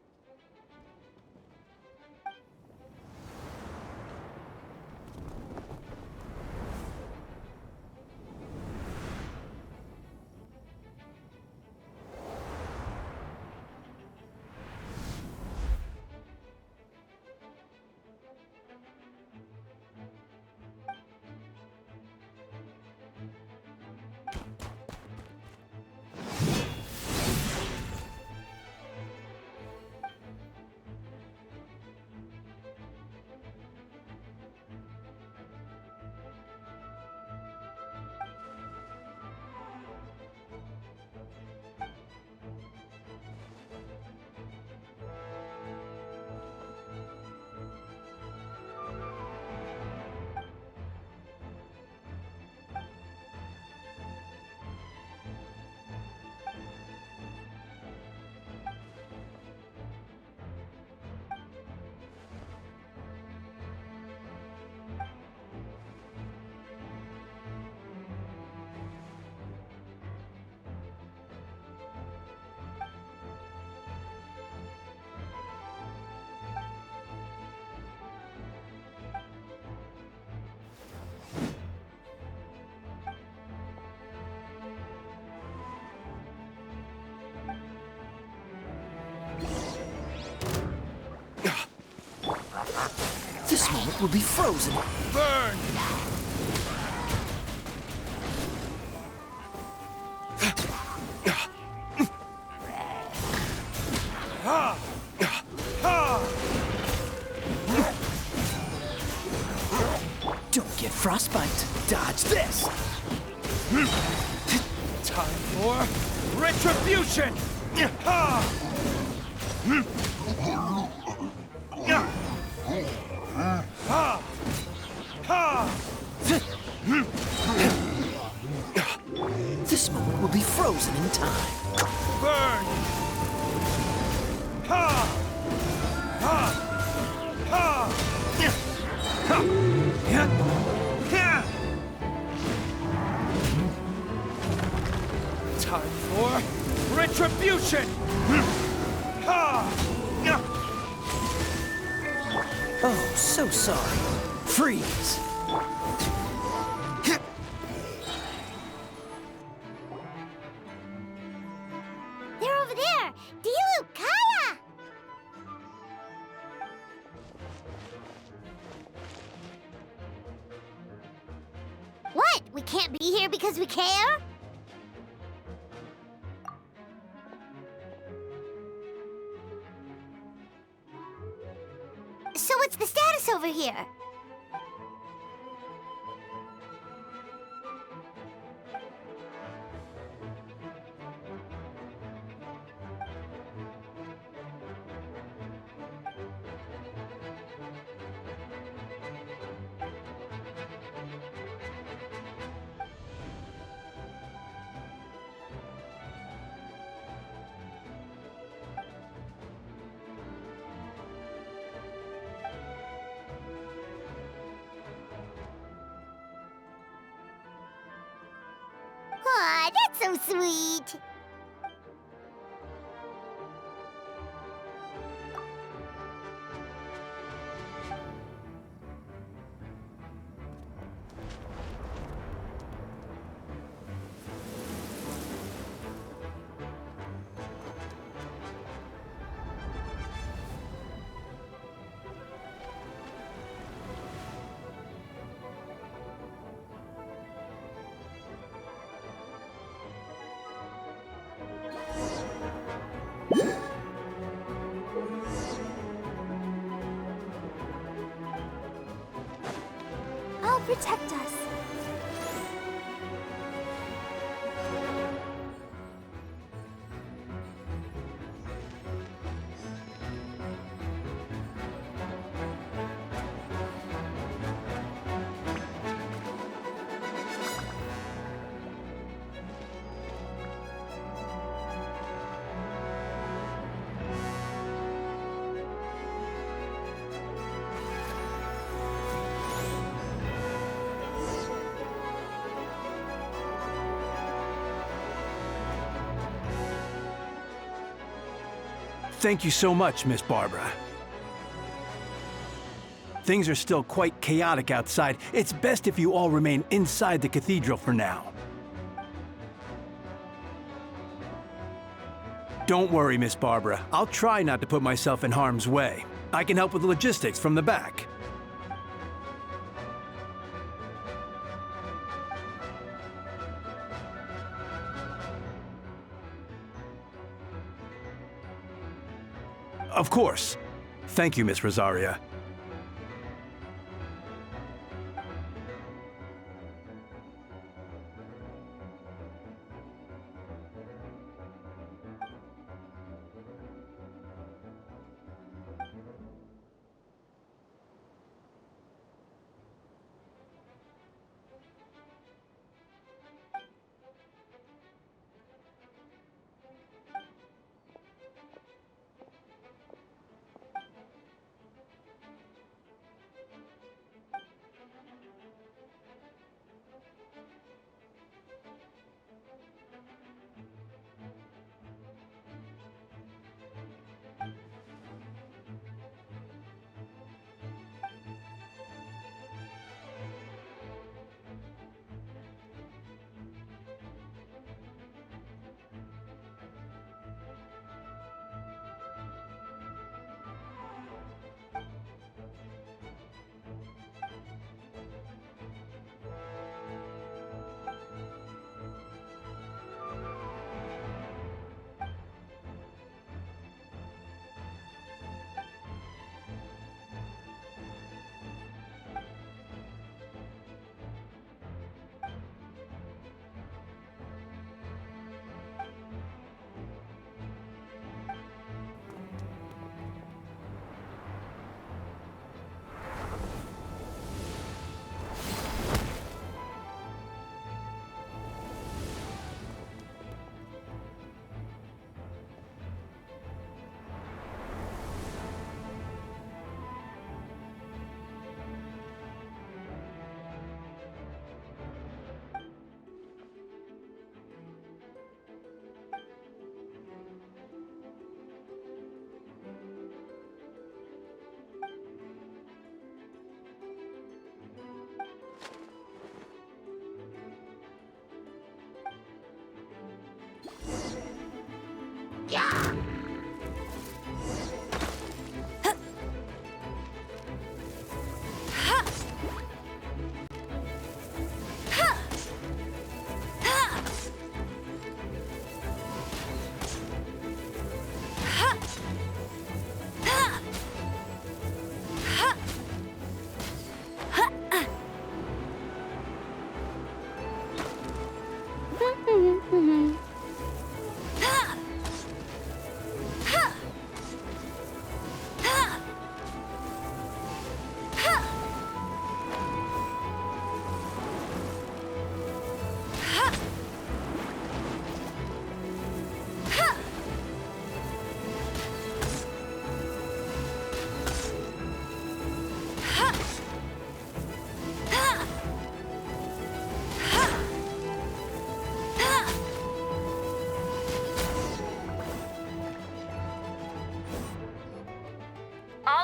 This moment will be frozen. Burn! Don't get frostbite. Dodge this. Time for retribution! This moment will be frozen in time. Burn! Time for retribution! Oh, so sorry. Freeze! They're over there! Dilu, Kaya! What? We can't be here because we care? So what's the status over here? Aw, that's so sweet. I'll protect us. Thank you so much, Miss Barbara. Things are still quite chaotic outside. It's best if you all remain inside the cathedral for now. Don't worry, Miss Barbara. I'll try not to put myself in harm's way. I can help with logistics from the back. Of course. Thank you, Miss Rosaria.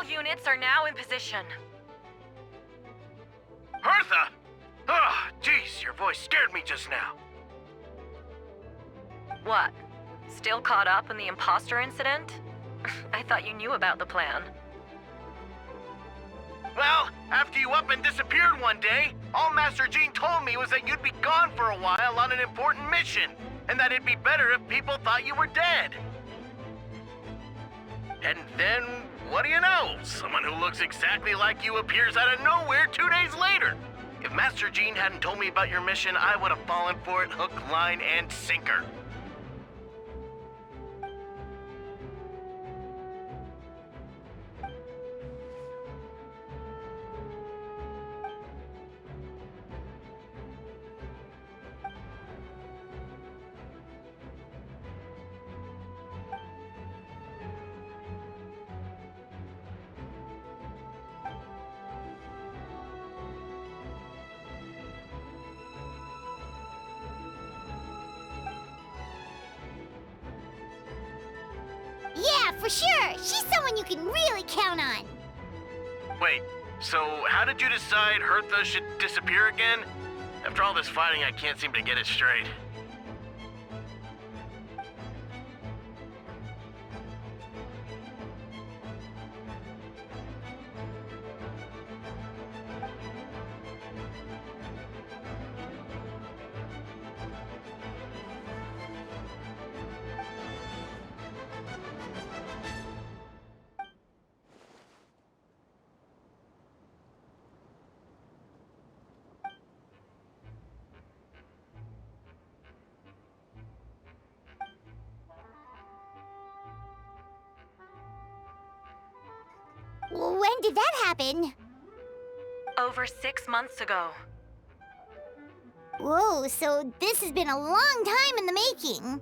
Units are now in position. Hertha! Oh, jeez, your voice scared me just now. What? Still caught up in the imposter incident? I thought you knew about the plan. Well, after you up and disappeared one day, all Master Jean told me was that you'd be gone for a while on an important mission, and that it'd be better if people thought you were dead. And then, what do you know? Someone who looks exactly like you appears out of nowhere 2 days later. If Master Jean hadn't told me about your mission, I would have fallen for it hook, line, and sinker. Yeah, for sure. She's someone you can really count on. Wait, so how did you decide Hertha should disappear again? After all this fighting, I can't seem to get it straight. When did that happen? Over 6 months ago. Whoa, so this has been a long time in the making.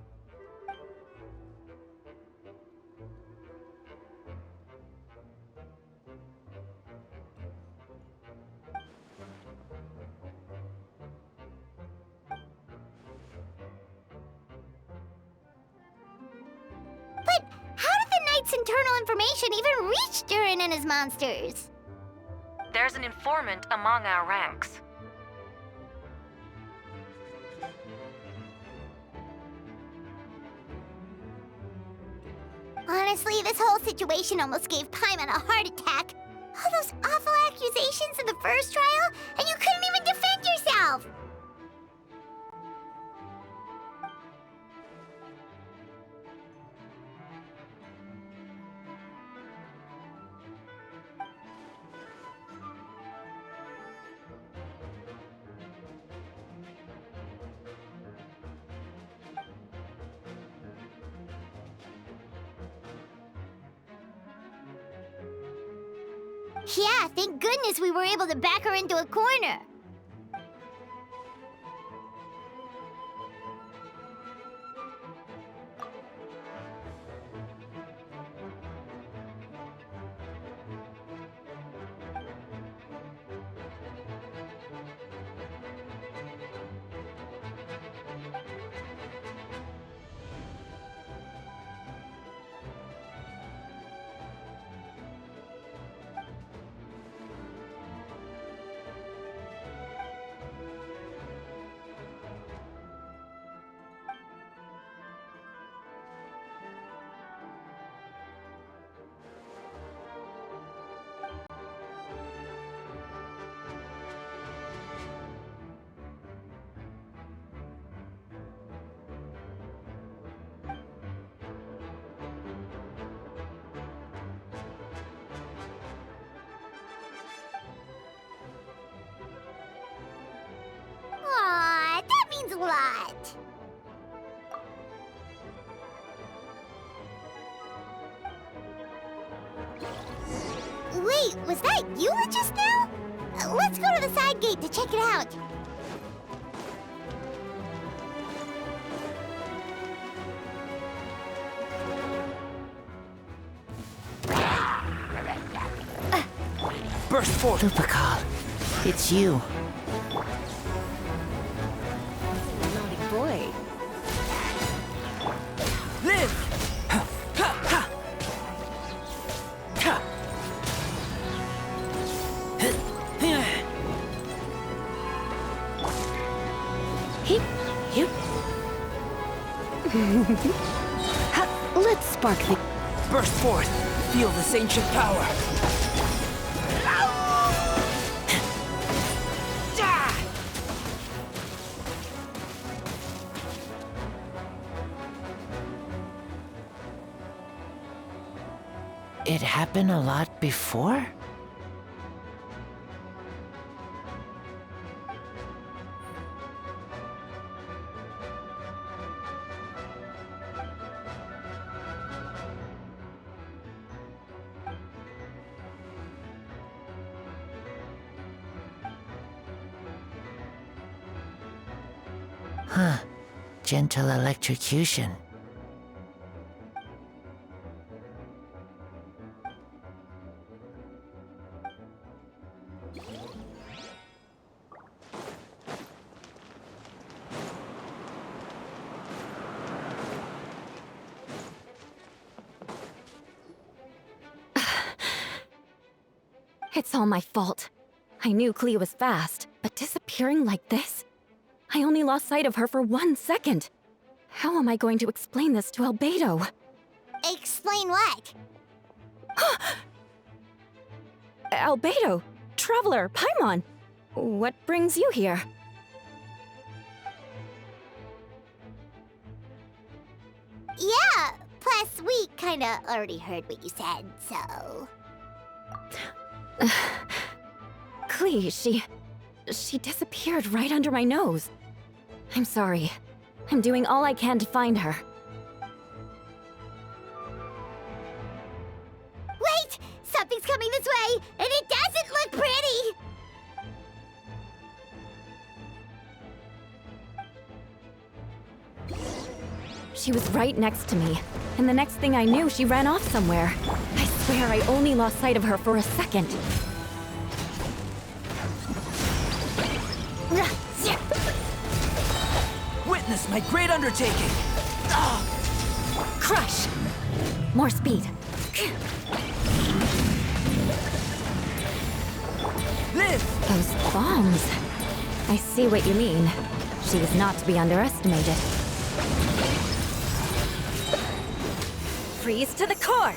But how did the Knight's internal information even reach Durin and his monsters? There's an informant among our ranks. Honestly, this whole situation almost gave Paimon a heart attack. All those awful accusations in the first trial, and you couldn't even defend yourself! Yeah, thank goodness we were able to back her into a corner. Aw, that means a lot. Wait, was that Eula just now? Let's go to the side gate to check it out. Burst forth! Lupakal, it's you. Naughty boy. Live! Ha! Ha! Ha! Ha! Hip, hip. Let's spark the... Burst forth! Feel this ancient power! It happened a lot before? Huh. Gentle electrocution. It's all my fault. I knew Clea was fast, but disappearing like this? I only lost sight of her for 1 second. How am I going to explain this to Albedo? Explain what? Albedo, Traveler, Paimon, what brings you here? Yeah, plus we kinda already heard what you said, so... Clea, she disappeared right under my nose. I'm sorry. I'm doing all I can to find her. Wait! Something's coming this way, and it doesn't look pretty! She was right next to me, and the next thing I knew, she ran off somewhere. I swear I only lost sight of her for a second. Witness my great undertaking! Crush! More speed. Live! Those bombs. I see what you mean. She was not to be underestimated. Freeze to the core!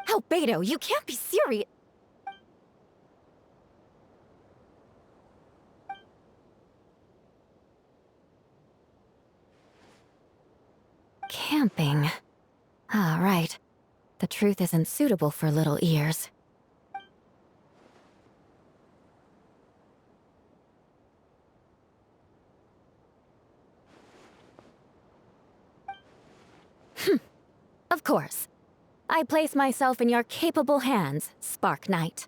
Albedo, you can't be serious. Camping. Ah, right. The truth isn't suitable for little ears. Of course. I place myself in your capable hands, Spark Knight.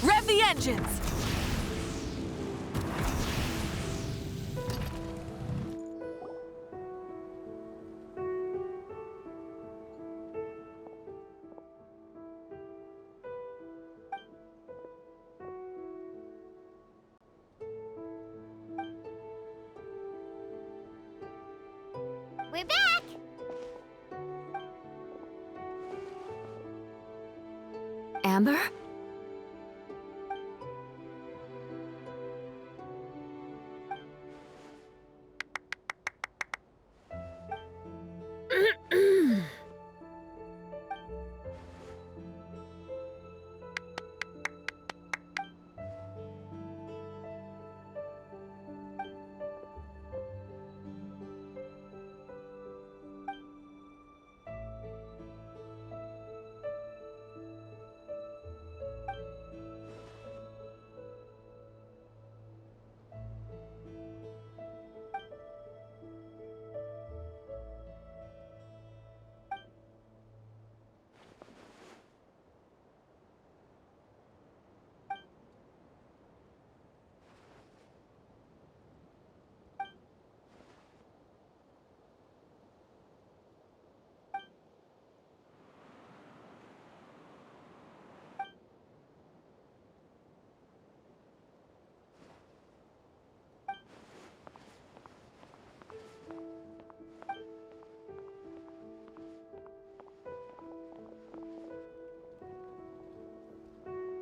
Rev the engines! We're back! Amber?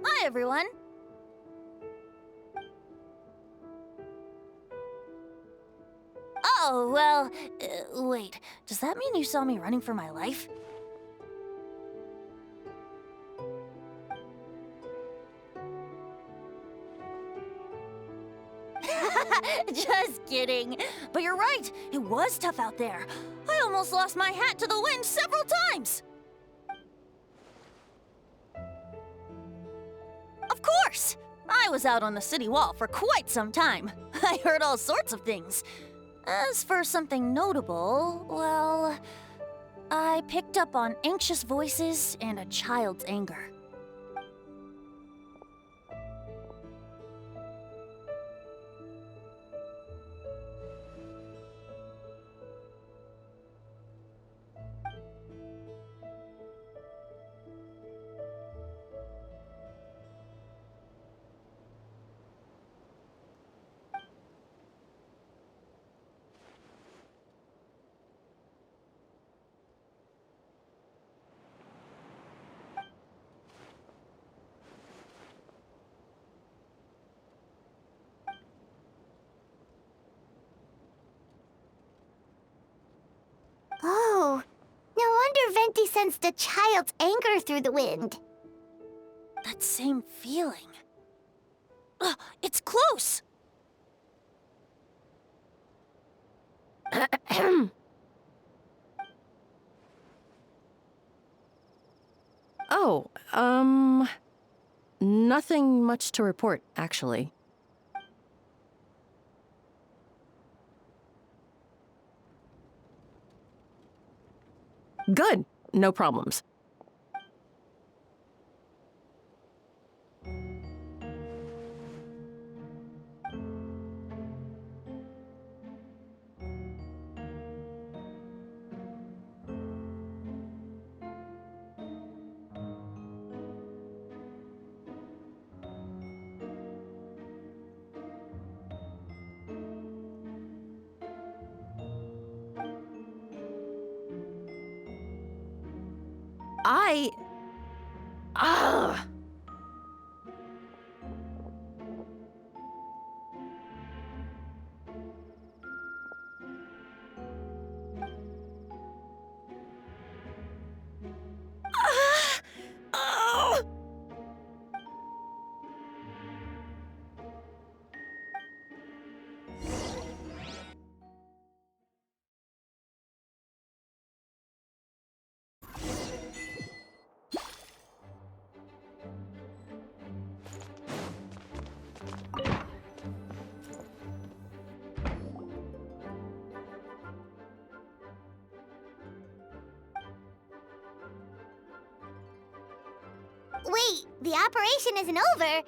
Hi, everyone. Oh, well, wait. Does that mean you saw me running for my life? Just kidding. But you're right. It was tough out there. I almost lost my hat to the wind several times. Of course! I was out on the city wall for quite some time. I heard all sorts of things. As for something notable, well, I picked up on anxious voices and a child's anger. sensed a child's anger through the wind. That same feeling. It's close! Oh, nothing much to report, actually. Good. No problems. Ugh. Wait, the operation isn't over.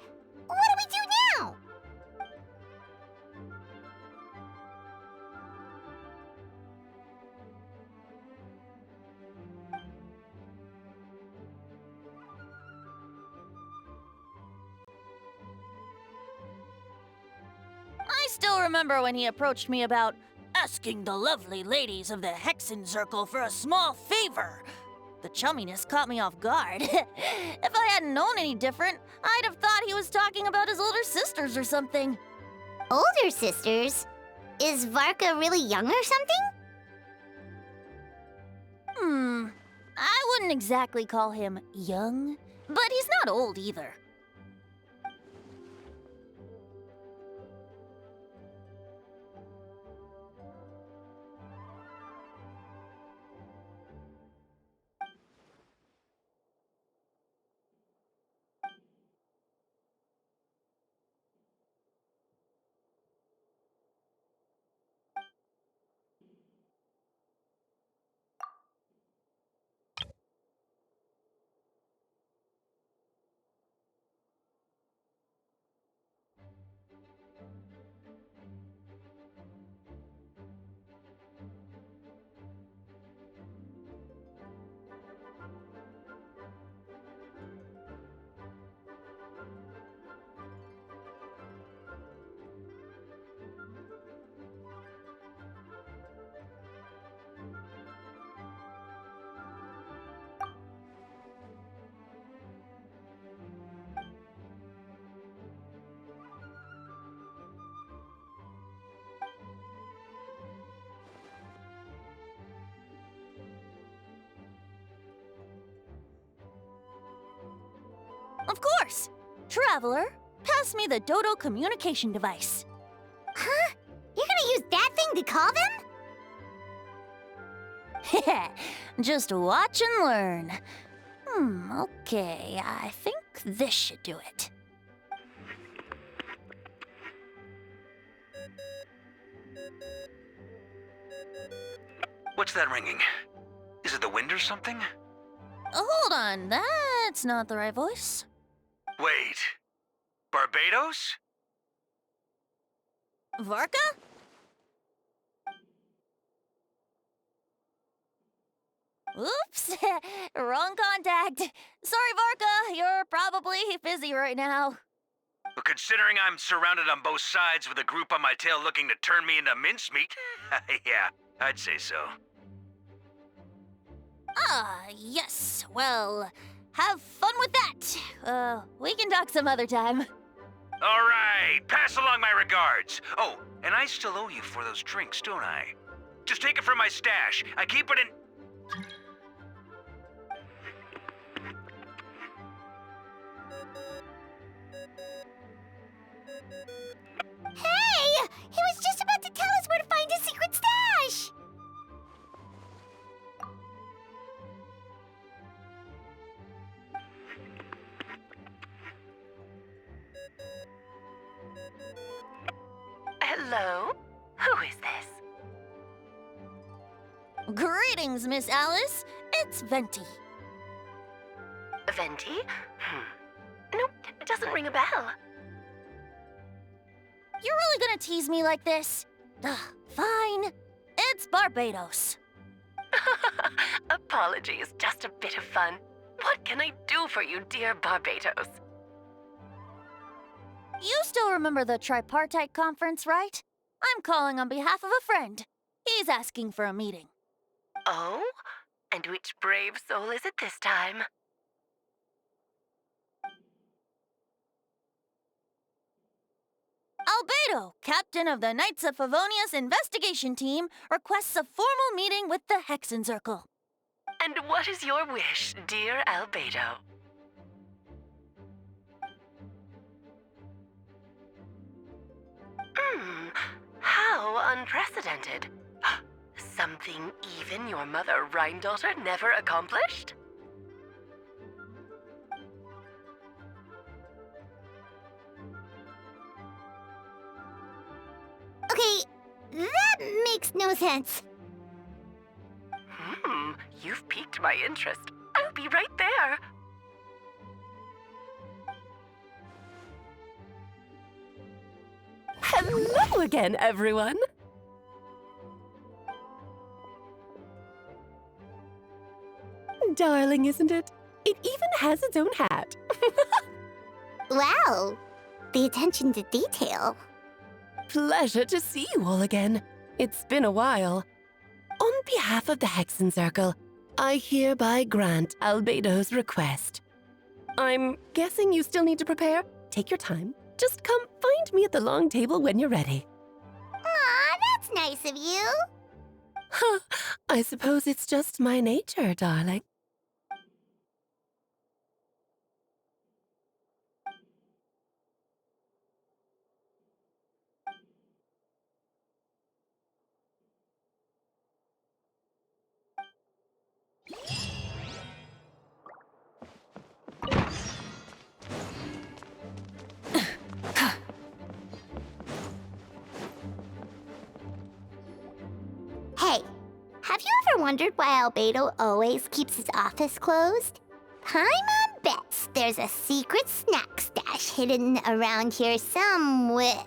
What do we do now? I still remember when he approached me about asking the lovely ladies of the Hexen Circle for a small favor. The chumminess caught me off guard. If I hadn't known any different, I'd have thought he was talking about his older sisters or something. Older sisters? Is Varka really young or something? I wouldn't exactly call him young, but he's not old either. Of course! Traveler, pass me the Dodo communication device. Huh? You're gonna use that thing to call them? Just watch and learn. Okay, I think this should do it. What's that ringing? Is it the wind or something? Hold on, that's not the right voice. Wait. Barbados? Varka? Oops, wrong contact. Sorry, Varka, you're probably busy right now. But considering I'm surrounded on both sides with a group on my tail looking to turn me into mincemeat, yeah, I'd say so. Yes. Well, have fun with that. We can talk some other time. All right, pass along my regards. Oh, and I still owe you for those drinks, don't I? Just take it from my stash. I keep it in... Hello? Who is this? Greetings, Miss Alice. It's Venti. Venti? Nope, it doesn't ring a bell. You're really gonna tease me like this? Ugh, fine. It's Barbados. Apologies, just a bit of fun. What can I do for you, dear Barbados? You still remember the tripartite conference, right? I'm calling on behalf of a friend. He's asking for a meeting. Oh? And which brave soul is it this time? Albedo, captain of the Knights of Favonius investigation team, requests a formal meeting with the Hexencircle. And what is your wish, dear Albedo? How unprecedented. Something even your mother Rhine-daughter never accomplished? Okay, that makes no sense. You've piqued my interest. I'll be right there. Hello again, everyone. Darling, isn't it? It even has its own hat. Wow, the attention to detail. Pleasure to see you all again. It's been a while. On behalf of the Hexencircle, I hereby grant Albedo's request. I'm guessing you still need to prepare? Take your time. Just come find me at the long table when you're ready. Aw, that's nice of you. Huh, I suppose it's just my nature, darling. Hey, have you ever wondered why Albedo always keeps his office closed? Paimon bets there's a secret snack stash hidden around here somewhere.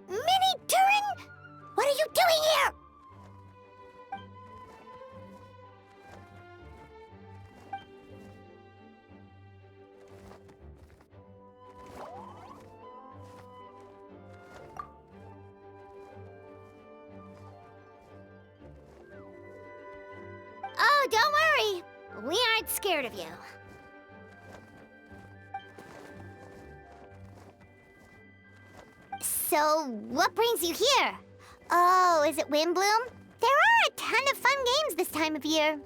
Mini Turing? What are you doing here? Oh, don't worry. We aren't scared of you. So, what brings you here? Oh, is it Windbloom? There are a ton of fun games this time of year.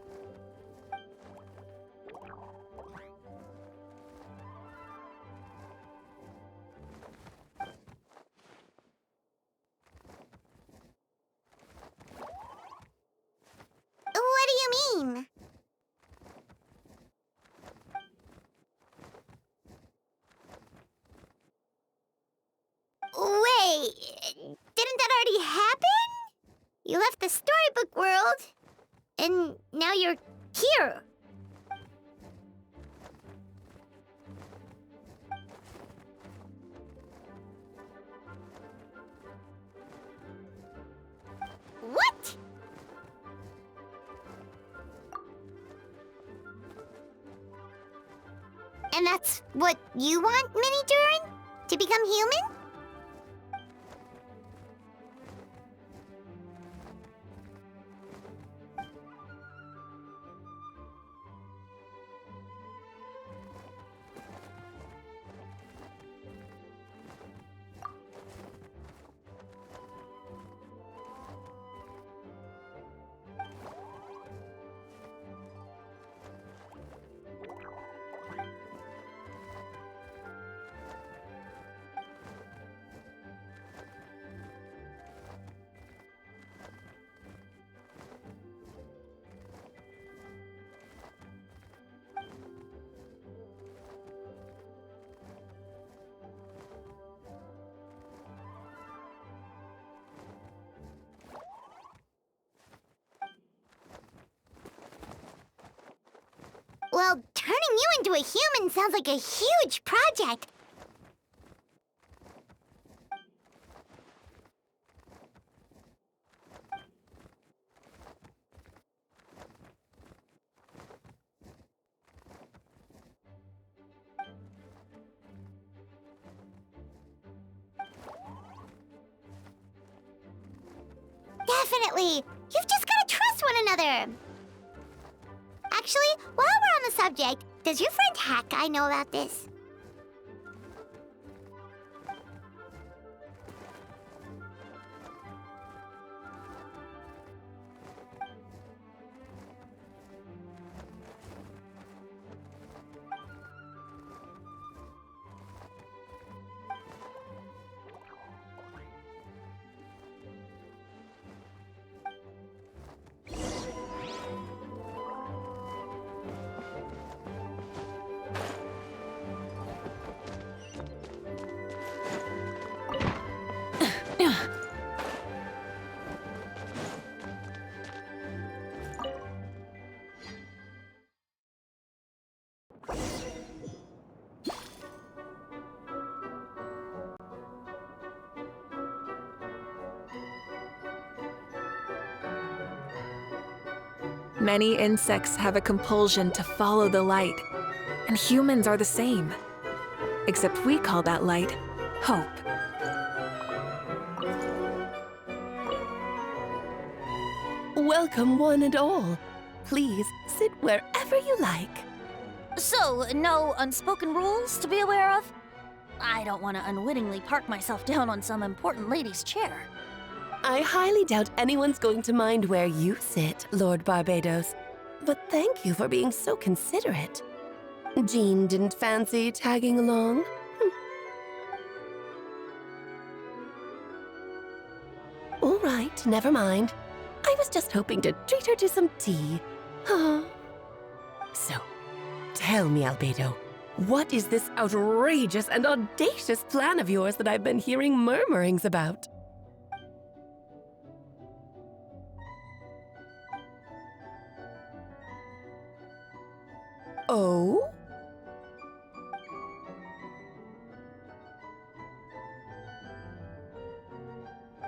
What do you mean? Wait, didn't that already happen? You left the storybook world, and now you're here. What? And that's what you want, Mini Durin? To become human? you into a human sounds like a huge project. Definitely. You've just gotta trust one another. Actually, while we're on the subject, does your friend Hack know about this? Many insects have a compulsion to follow the light, and humans are the same. Except we call that light hope. Welcome, one and all. Please sit wherever you like. So, no unspoken rules to be aware of? I don't want to unwittingly park myself down on some important lady's chair. I highly doubt anyone's going to mind where you sit, Lord Barbados. But thank you for being so considerate. Jean didn't fancy tagging along? All right, never mind. I was just hoping to treat her to some tea. So, tell me, Albedo, what is this outrageous and audacious plan of yours that I've been hearing murmurings about? Oh?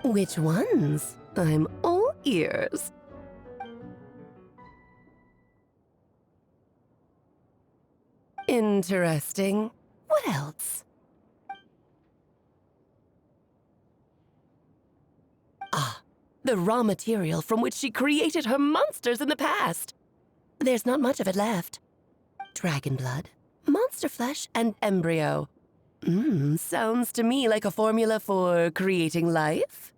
Which ones? I'm all ears. Interesting. What else? Ah, the raw material from which she created her monsters in the past. There's not much of it left. Dragon blood, monster flesh, and embryo. Sounds to me like a formula for creating life.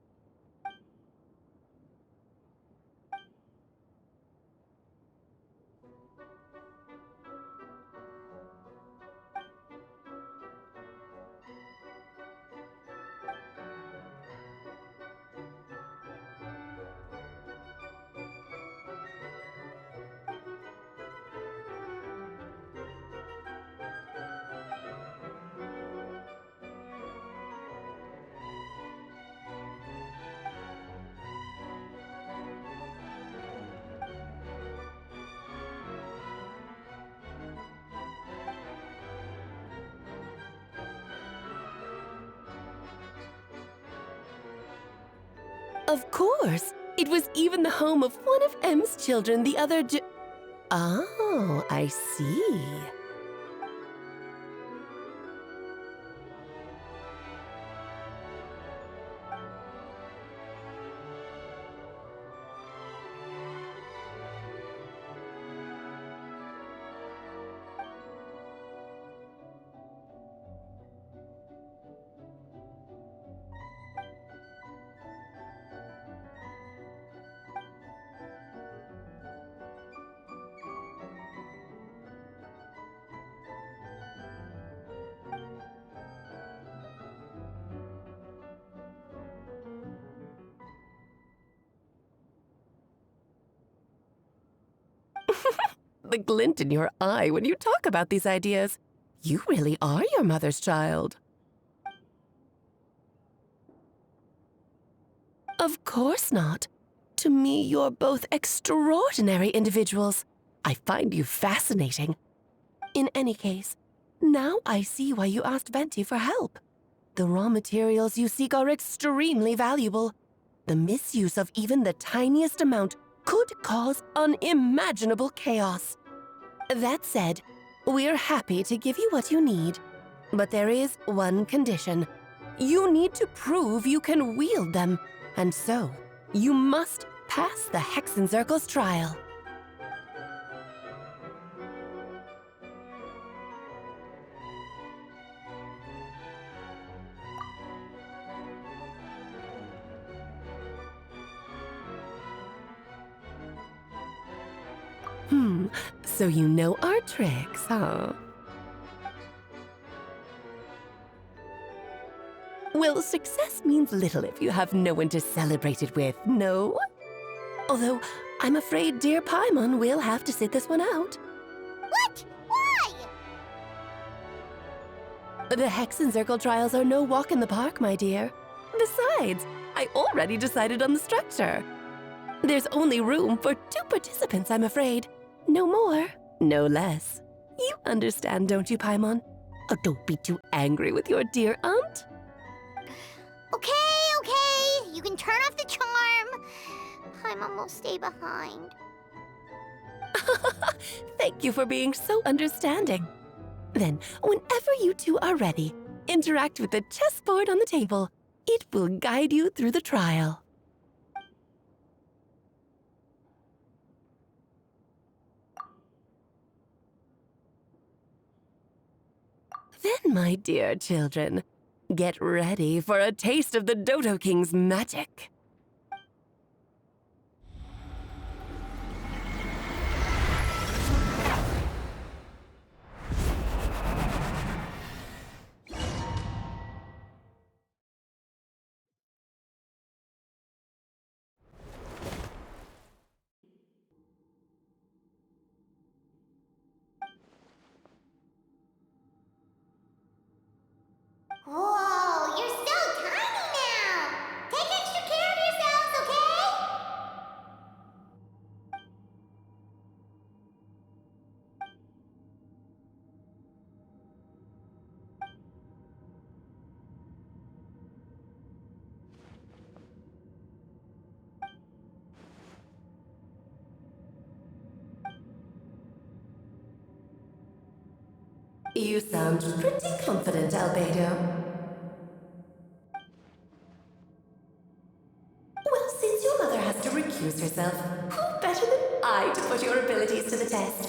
Of course! It was even the home of one of M's children the other day. Oh, I see. The glint in your eye when you talk about these ideas. You really are your mother's child. Of course not. To me, you're both extraordinary individuals. I find you fascinating. In any case, now I see why you asked Venti for help. The raw materials you seek are extremely valuable. The misuse of even the tiniest amount could cause unimaginable chaos. That said, we're happy to give you what you need. But there is one condition. You need to prove you can wield them, and so you must pass the Hexenzirkel's trial. So you know our tricks, huh? Well, success means little if you have no one to celebrate it with, no? Although, I'm afraid dear Paimon will have to sit this one out. What? Why? The Hexenzirkel trials are no walk in the park, my dear. Besides, I already decided on the structure. There's only room for 2 participants, I'm afraid. No more, no less. You understand, don't you, Paimon? Oh, don't be too angry with your dear aunt. Okay. You can turn off the charm. Paimon will stay behind. Thank you for being so understanding. Then, whenever you two are ready, interact with the chessboard on the table. It will guide you through the trial. Then, my dear children, get ready for a taste of the Dodo King's magic. Whoa, you're so tiny now! Take extra care of yourselves, okay? You sound pretty confident, Albedo. Well, since your mother has to recuse herself, who better than I to put your abilities to the test?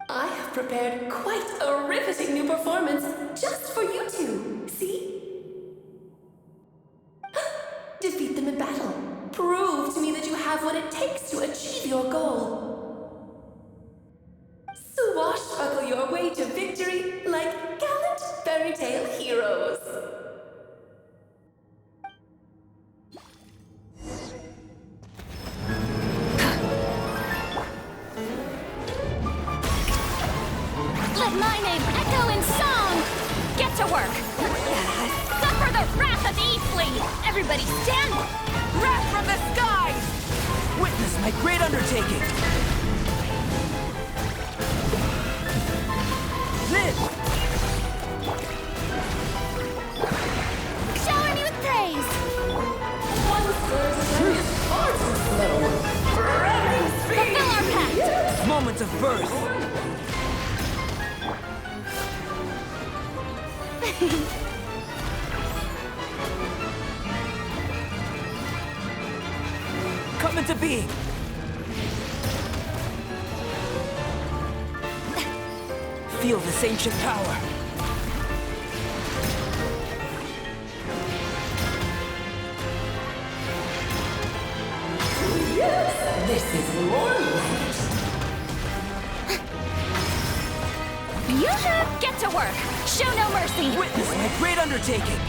I have prepared quite a riveting new performance just for you two, see? Defeat them in battle. Prove to me that you have what it takes to achieve your goal. Swashbuckle your way to victory like gallant fairy tale heroes. Let my name echo in song! Get to work! Suffer the wrath of Aethley! Everybody stand! Wrath from the skies! Witness my great undertaking! This! Shower me with praise! One surge is far too slow. Ramming speed! Fulfill our pact! Moments of birth! Come into being! Feel this ancient power! Yes, this is more like it. You get to work! Show no mercy! Witness my great undertaking!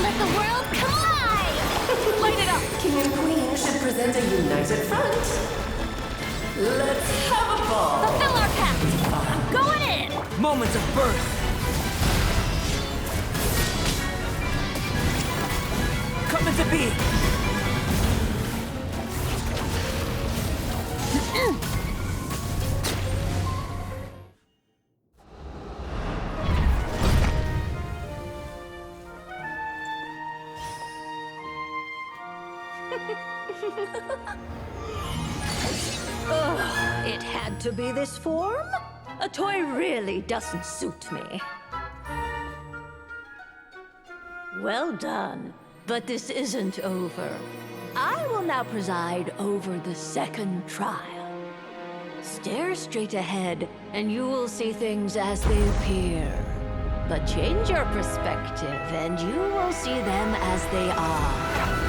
Let the world come alive! Light it up! King and Queen should present a united front. Let's have a ball! Fulfill our pact! I'm going in! Moments of birth! Come into being! Ugh, it had to be this form? A toy really doesn't suit me. Well done, but this isn't over. I will now preside over the second trial. Stare straight ahead, and you will see things as they appear. But change your perspective, and you will see them as they are.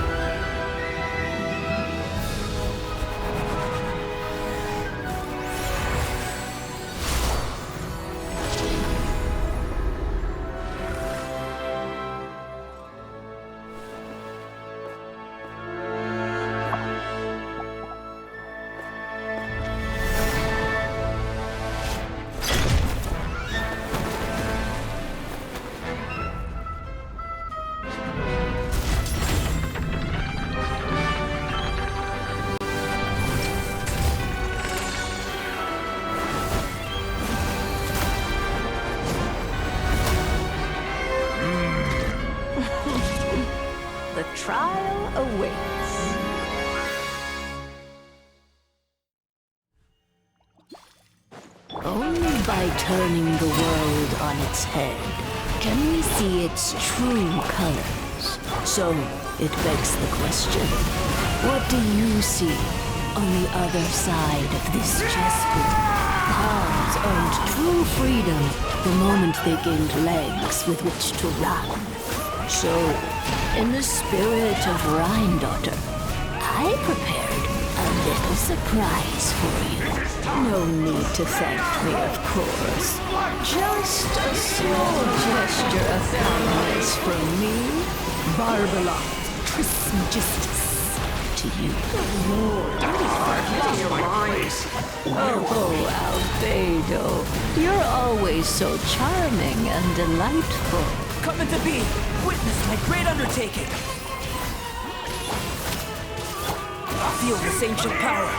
The trial awaits. Only by turning the world on its head can we see its true colors. So, it begs the question, what do you see on the other side of this chessboard? Pawns earned true freedom the moment they gained legs with which to run. So, in the spirit of Rhine-daughter, I prepared a little surprise for you. No need to thank me, of course. Just a small gesture of kindness from me, Barbara Trismegistus, to you. Oh, Albedo, you're always so charming and delightful. Coming to be! Witness my great undertaking! Feel this ancient power!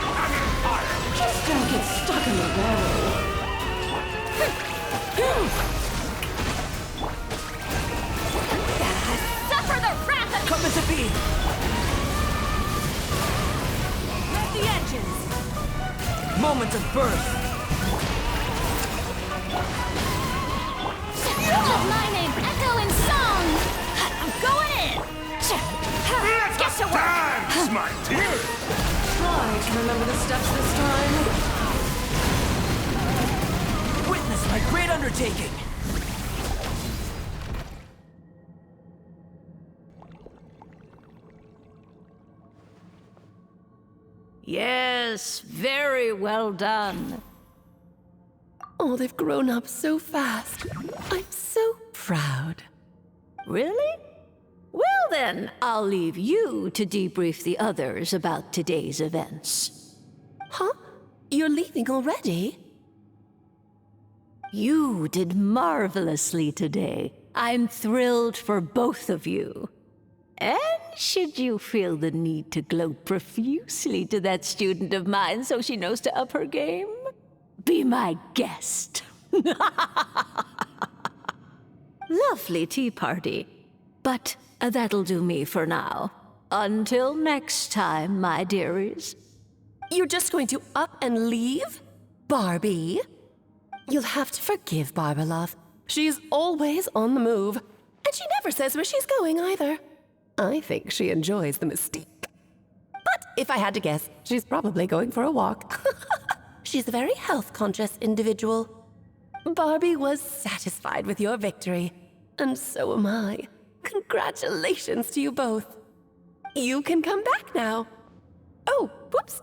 Just don't get stuck in the barrel. Suffer the wrath of... Coming to be! Let the engines! Moment of birth! My name echo in song! I'm going in! Get to work! Dance, my dear! Try to remember the steps this time. Witness my great undertaking! Yes, very well done. Oh, they've grown up so fast. I'm so proud. Really? Well then, I'll leave you to debrief the others about today's events. Huh? You're leaving already? You did marvelously today. I'm thrilled for both of you. And should you feel the need to gloat profusely to that student of mine so she knows to up her game, be my guest. Lovely tea party. But that'll do me for now. Until next time, my dearies. You're just going to up and leave? Barbie? You'll have to forgive Barbalov. She's always on the move. And she never says where she's going either. I think she enjoys the mystique. But if I had to guess, she's probably going for a walk. She's a very health-conscious individual. Barbie was satisfied with your victory, and so am I. Congratulations to you both. You can come back now. Oh, whoops.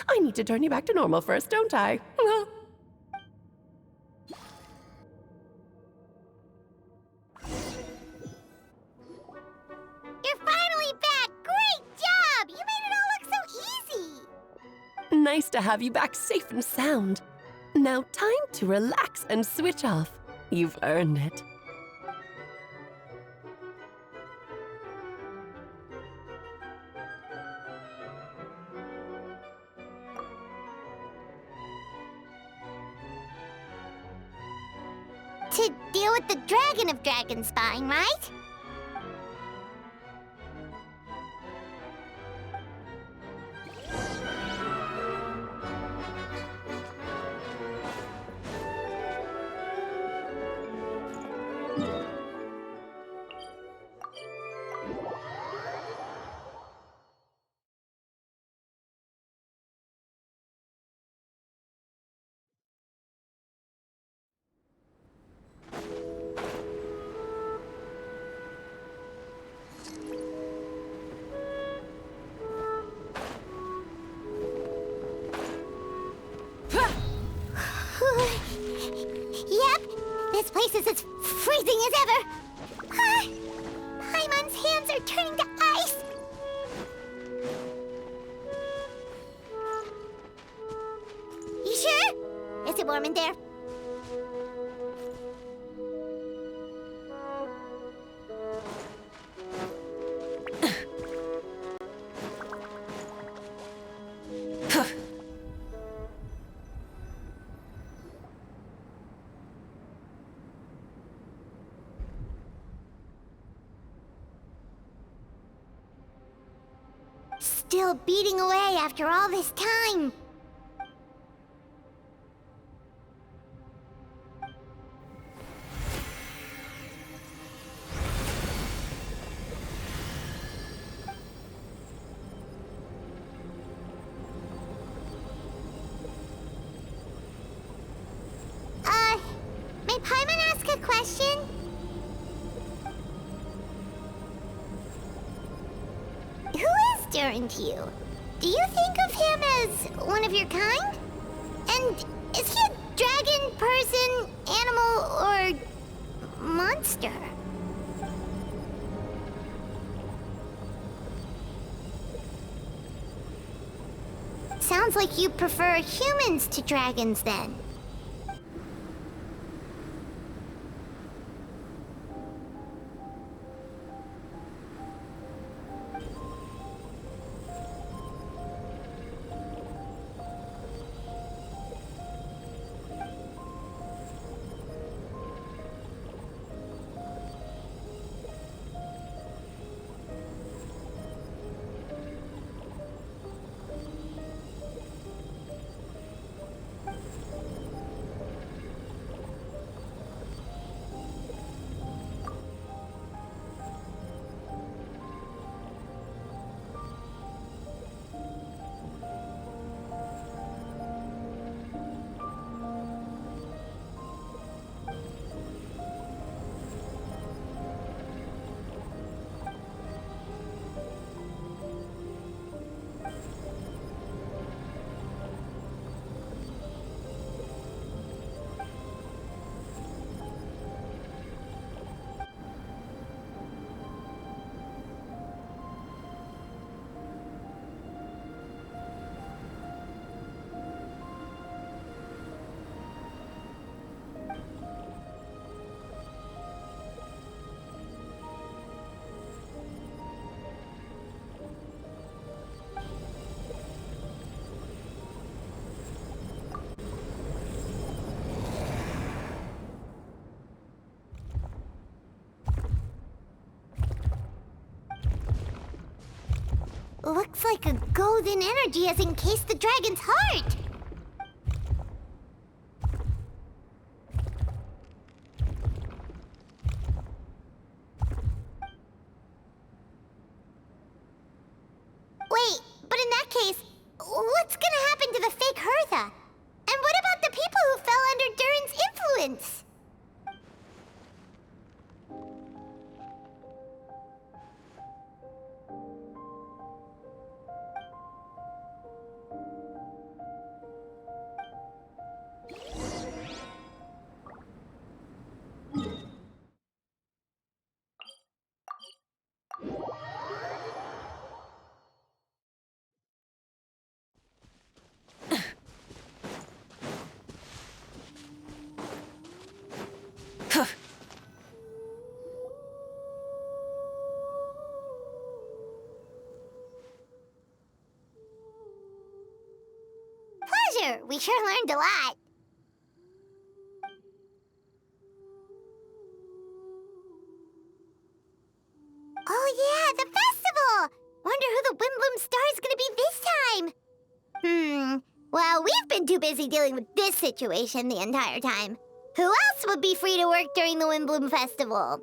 I need to turn you back to normal first, don't I? You're finally back! Great job! You made it all look so easy! Nice to have you back safe and sound. Now time to relax and switch off. You've earned it. To deal with the Dragon of Dragonspine, right? Yep, this place is as freezing as ever. Paimon's hands are turning to ice. You sure? Is it warm in there? Still beating away after all this time. May Paimon ask a question? Who is Durin to you? Do you think of him as one of your kind? And is he a dragon, person, animal, or monster? Sounds like you prefer humans to dragons, then. Looks like a golden energy has encased the dragon's heart. Wait, but in that case, what's gonna happen to the fake Hertha? And what about the people who fell under Durin's influence? Pleasure! We sure learned a lot. Oh yeah, the festival! Wonder who the Windbloom Star is gonna be this time? Well, we've been too busy dealing with this situation the entire time. Who else would be free to work during the Windbloom Festival?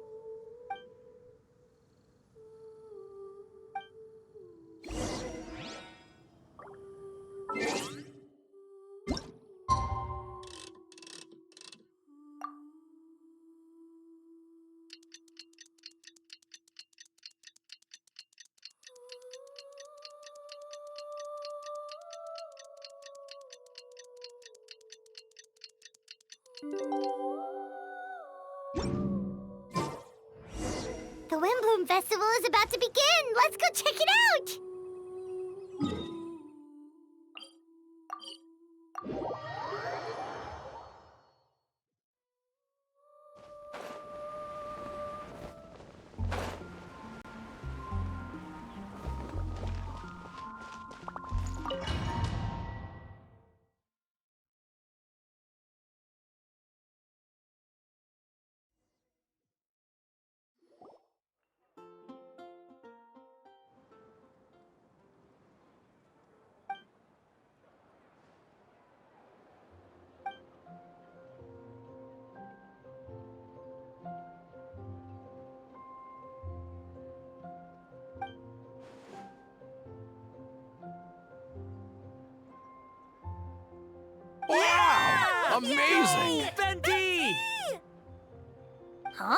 The Windbloom Festival is about to begin! Let's go check it out! Wow! Amazing! Venti! Huh?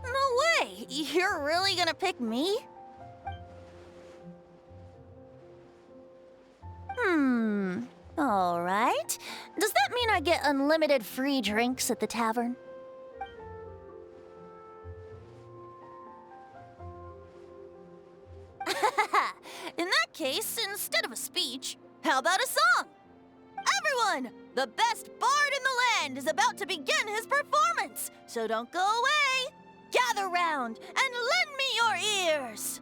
No way! You're really gonna pick me? Alright. Does that mean I get unlimited free drinks at the tavern? In that case, instead of a speech, how about a song? Everyone! The best bard in the land is about to begin his performance, so don't go away! Gather round and lend me your ears!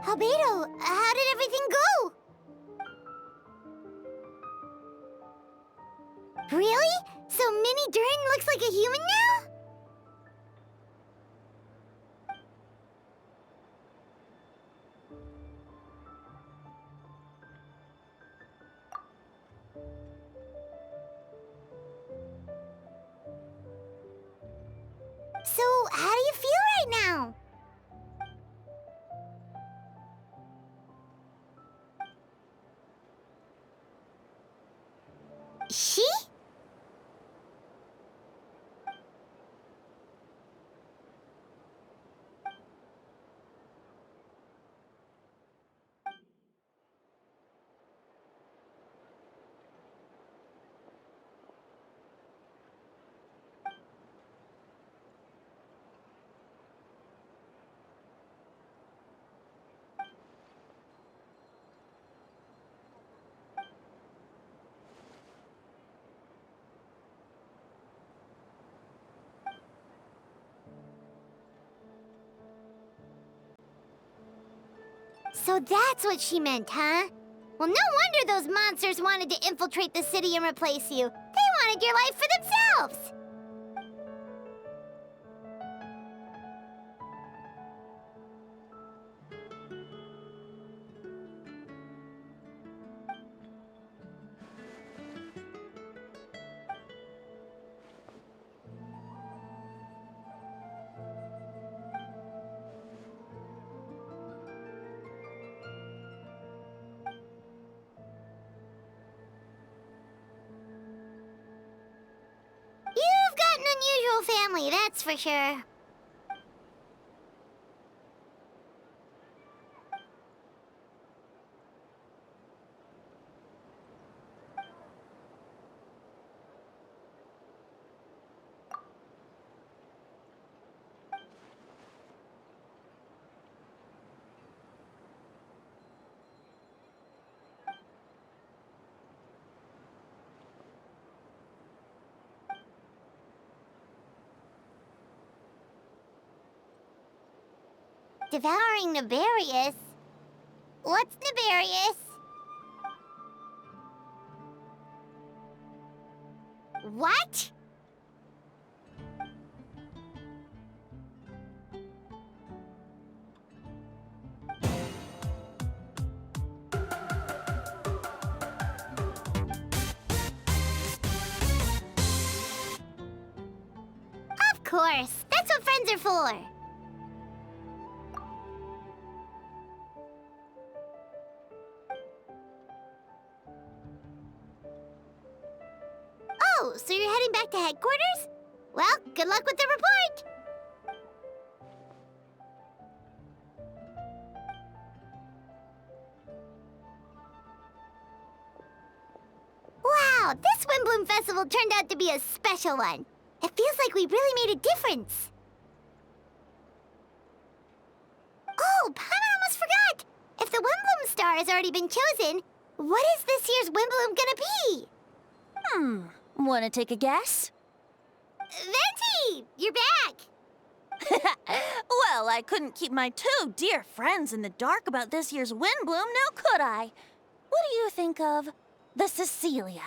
Albedo, how did everything go? Really? So Mini Dern looks like a human now? So, how do you So that's what she meant, huh? Well, no wonder those monsters wanted to infiltrate the city and replace you. They wanted your life for themselves! You've got an unusual family, that's for sure. Devouring Nefarious? What's Nefarious? What? Of course, that's what friends are for. Oh, so you're heading back to headquarters? Well, good luck with the report! Wow, this Windbloom Festival turned out to be a special one. It feels like we really made a difference. Oh, Paimon almost forgot! If the Windbloom Star has already been chosen, what is this year's Windbloom gonna be? Wanna take a guess? Venti! You're back! Well, I couldn't keep my two dear friends in the dark about this year's Windbloom, now could I? What do you think of the Cecilia?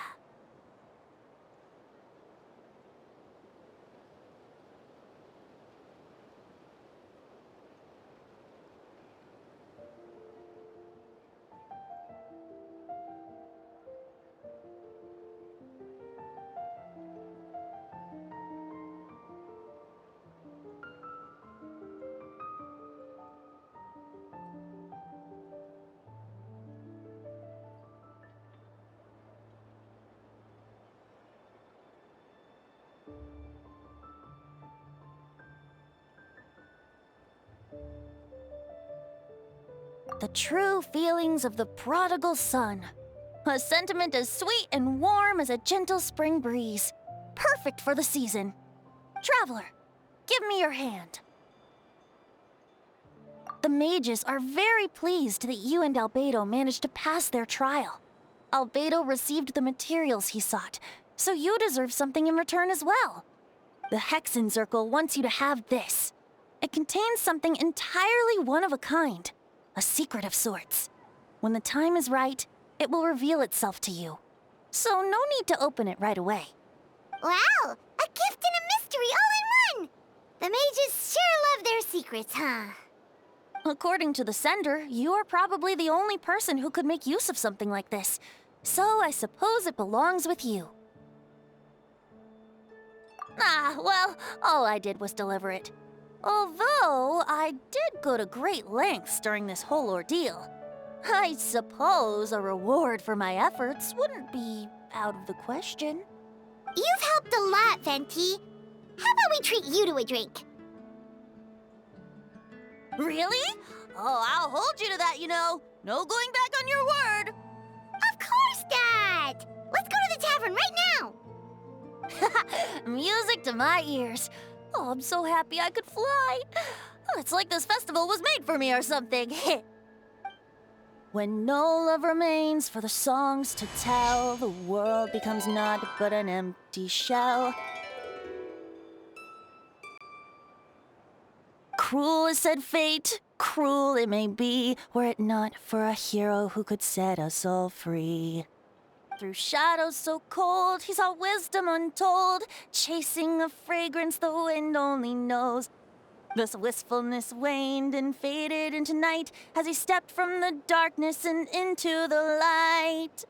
The true feelings of the prodigal son. A sentiment as sweet and warm as a gentle spring breeze. Perfect for the season. Traveler, give me your hand. The mages are very pleased that you and Albedo managed to pass their trial. Albedo received the materials he sought, so you deserve something in return as well. The Hexenzirkel wants you to have this. It contains something entirely one of a kind. A secret of sorts. When the time is right, it will reveal itself to you. So no need to open it right away. Wow! A gift and a mystery all in one! The mages sure love their secrets, huh? According to the sender, you are probably the only person who could make use of something like this. So I suppose it belongs with you. Well, all I did was deliver it. Although, I did go to great lengths during this whole ordeal. I suppose a reward for my efforts wouldn't be out of the question. You've helped a lot, Venti. How about we treat you to a drink? Really? Oh, I'll hold you to that, you know. No going back on your word. Of course not! Let's go to the tavern right now! Music to my ears. Oh, I'm so happy I could fly. It's like this festival was made for me or something. When no love remains for the songs to tell, the world becomes naught but an empty shell. Cruel is said fate, cruel it may be, were it not for a hero who could set us all free. Through shadows so cold, he saw wisdom untold, chasing a fragrance the wind only knows. Thus wistfulness waned and faded into night as he stepped from the darkness and into the light.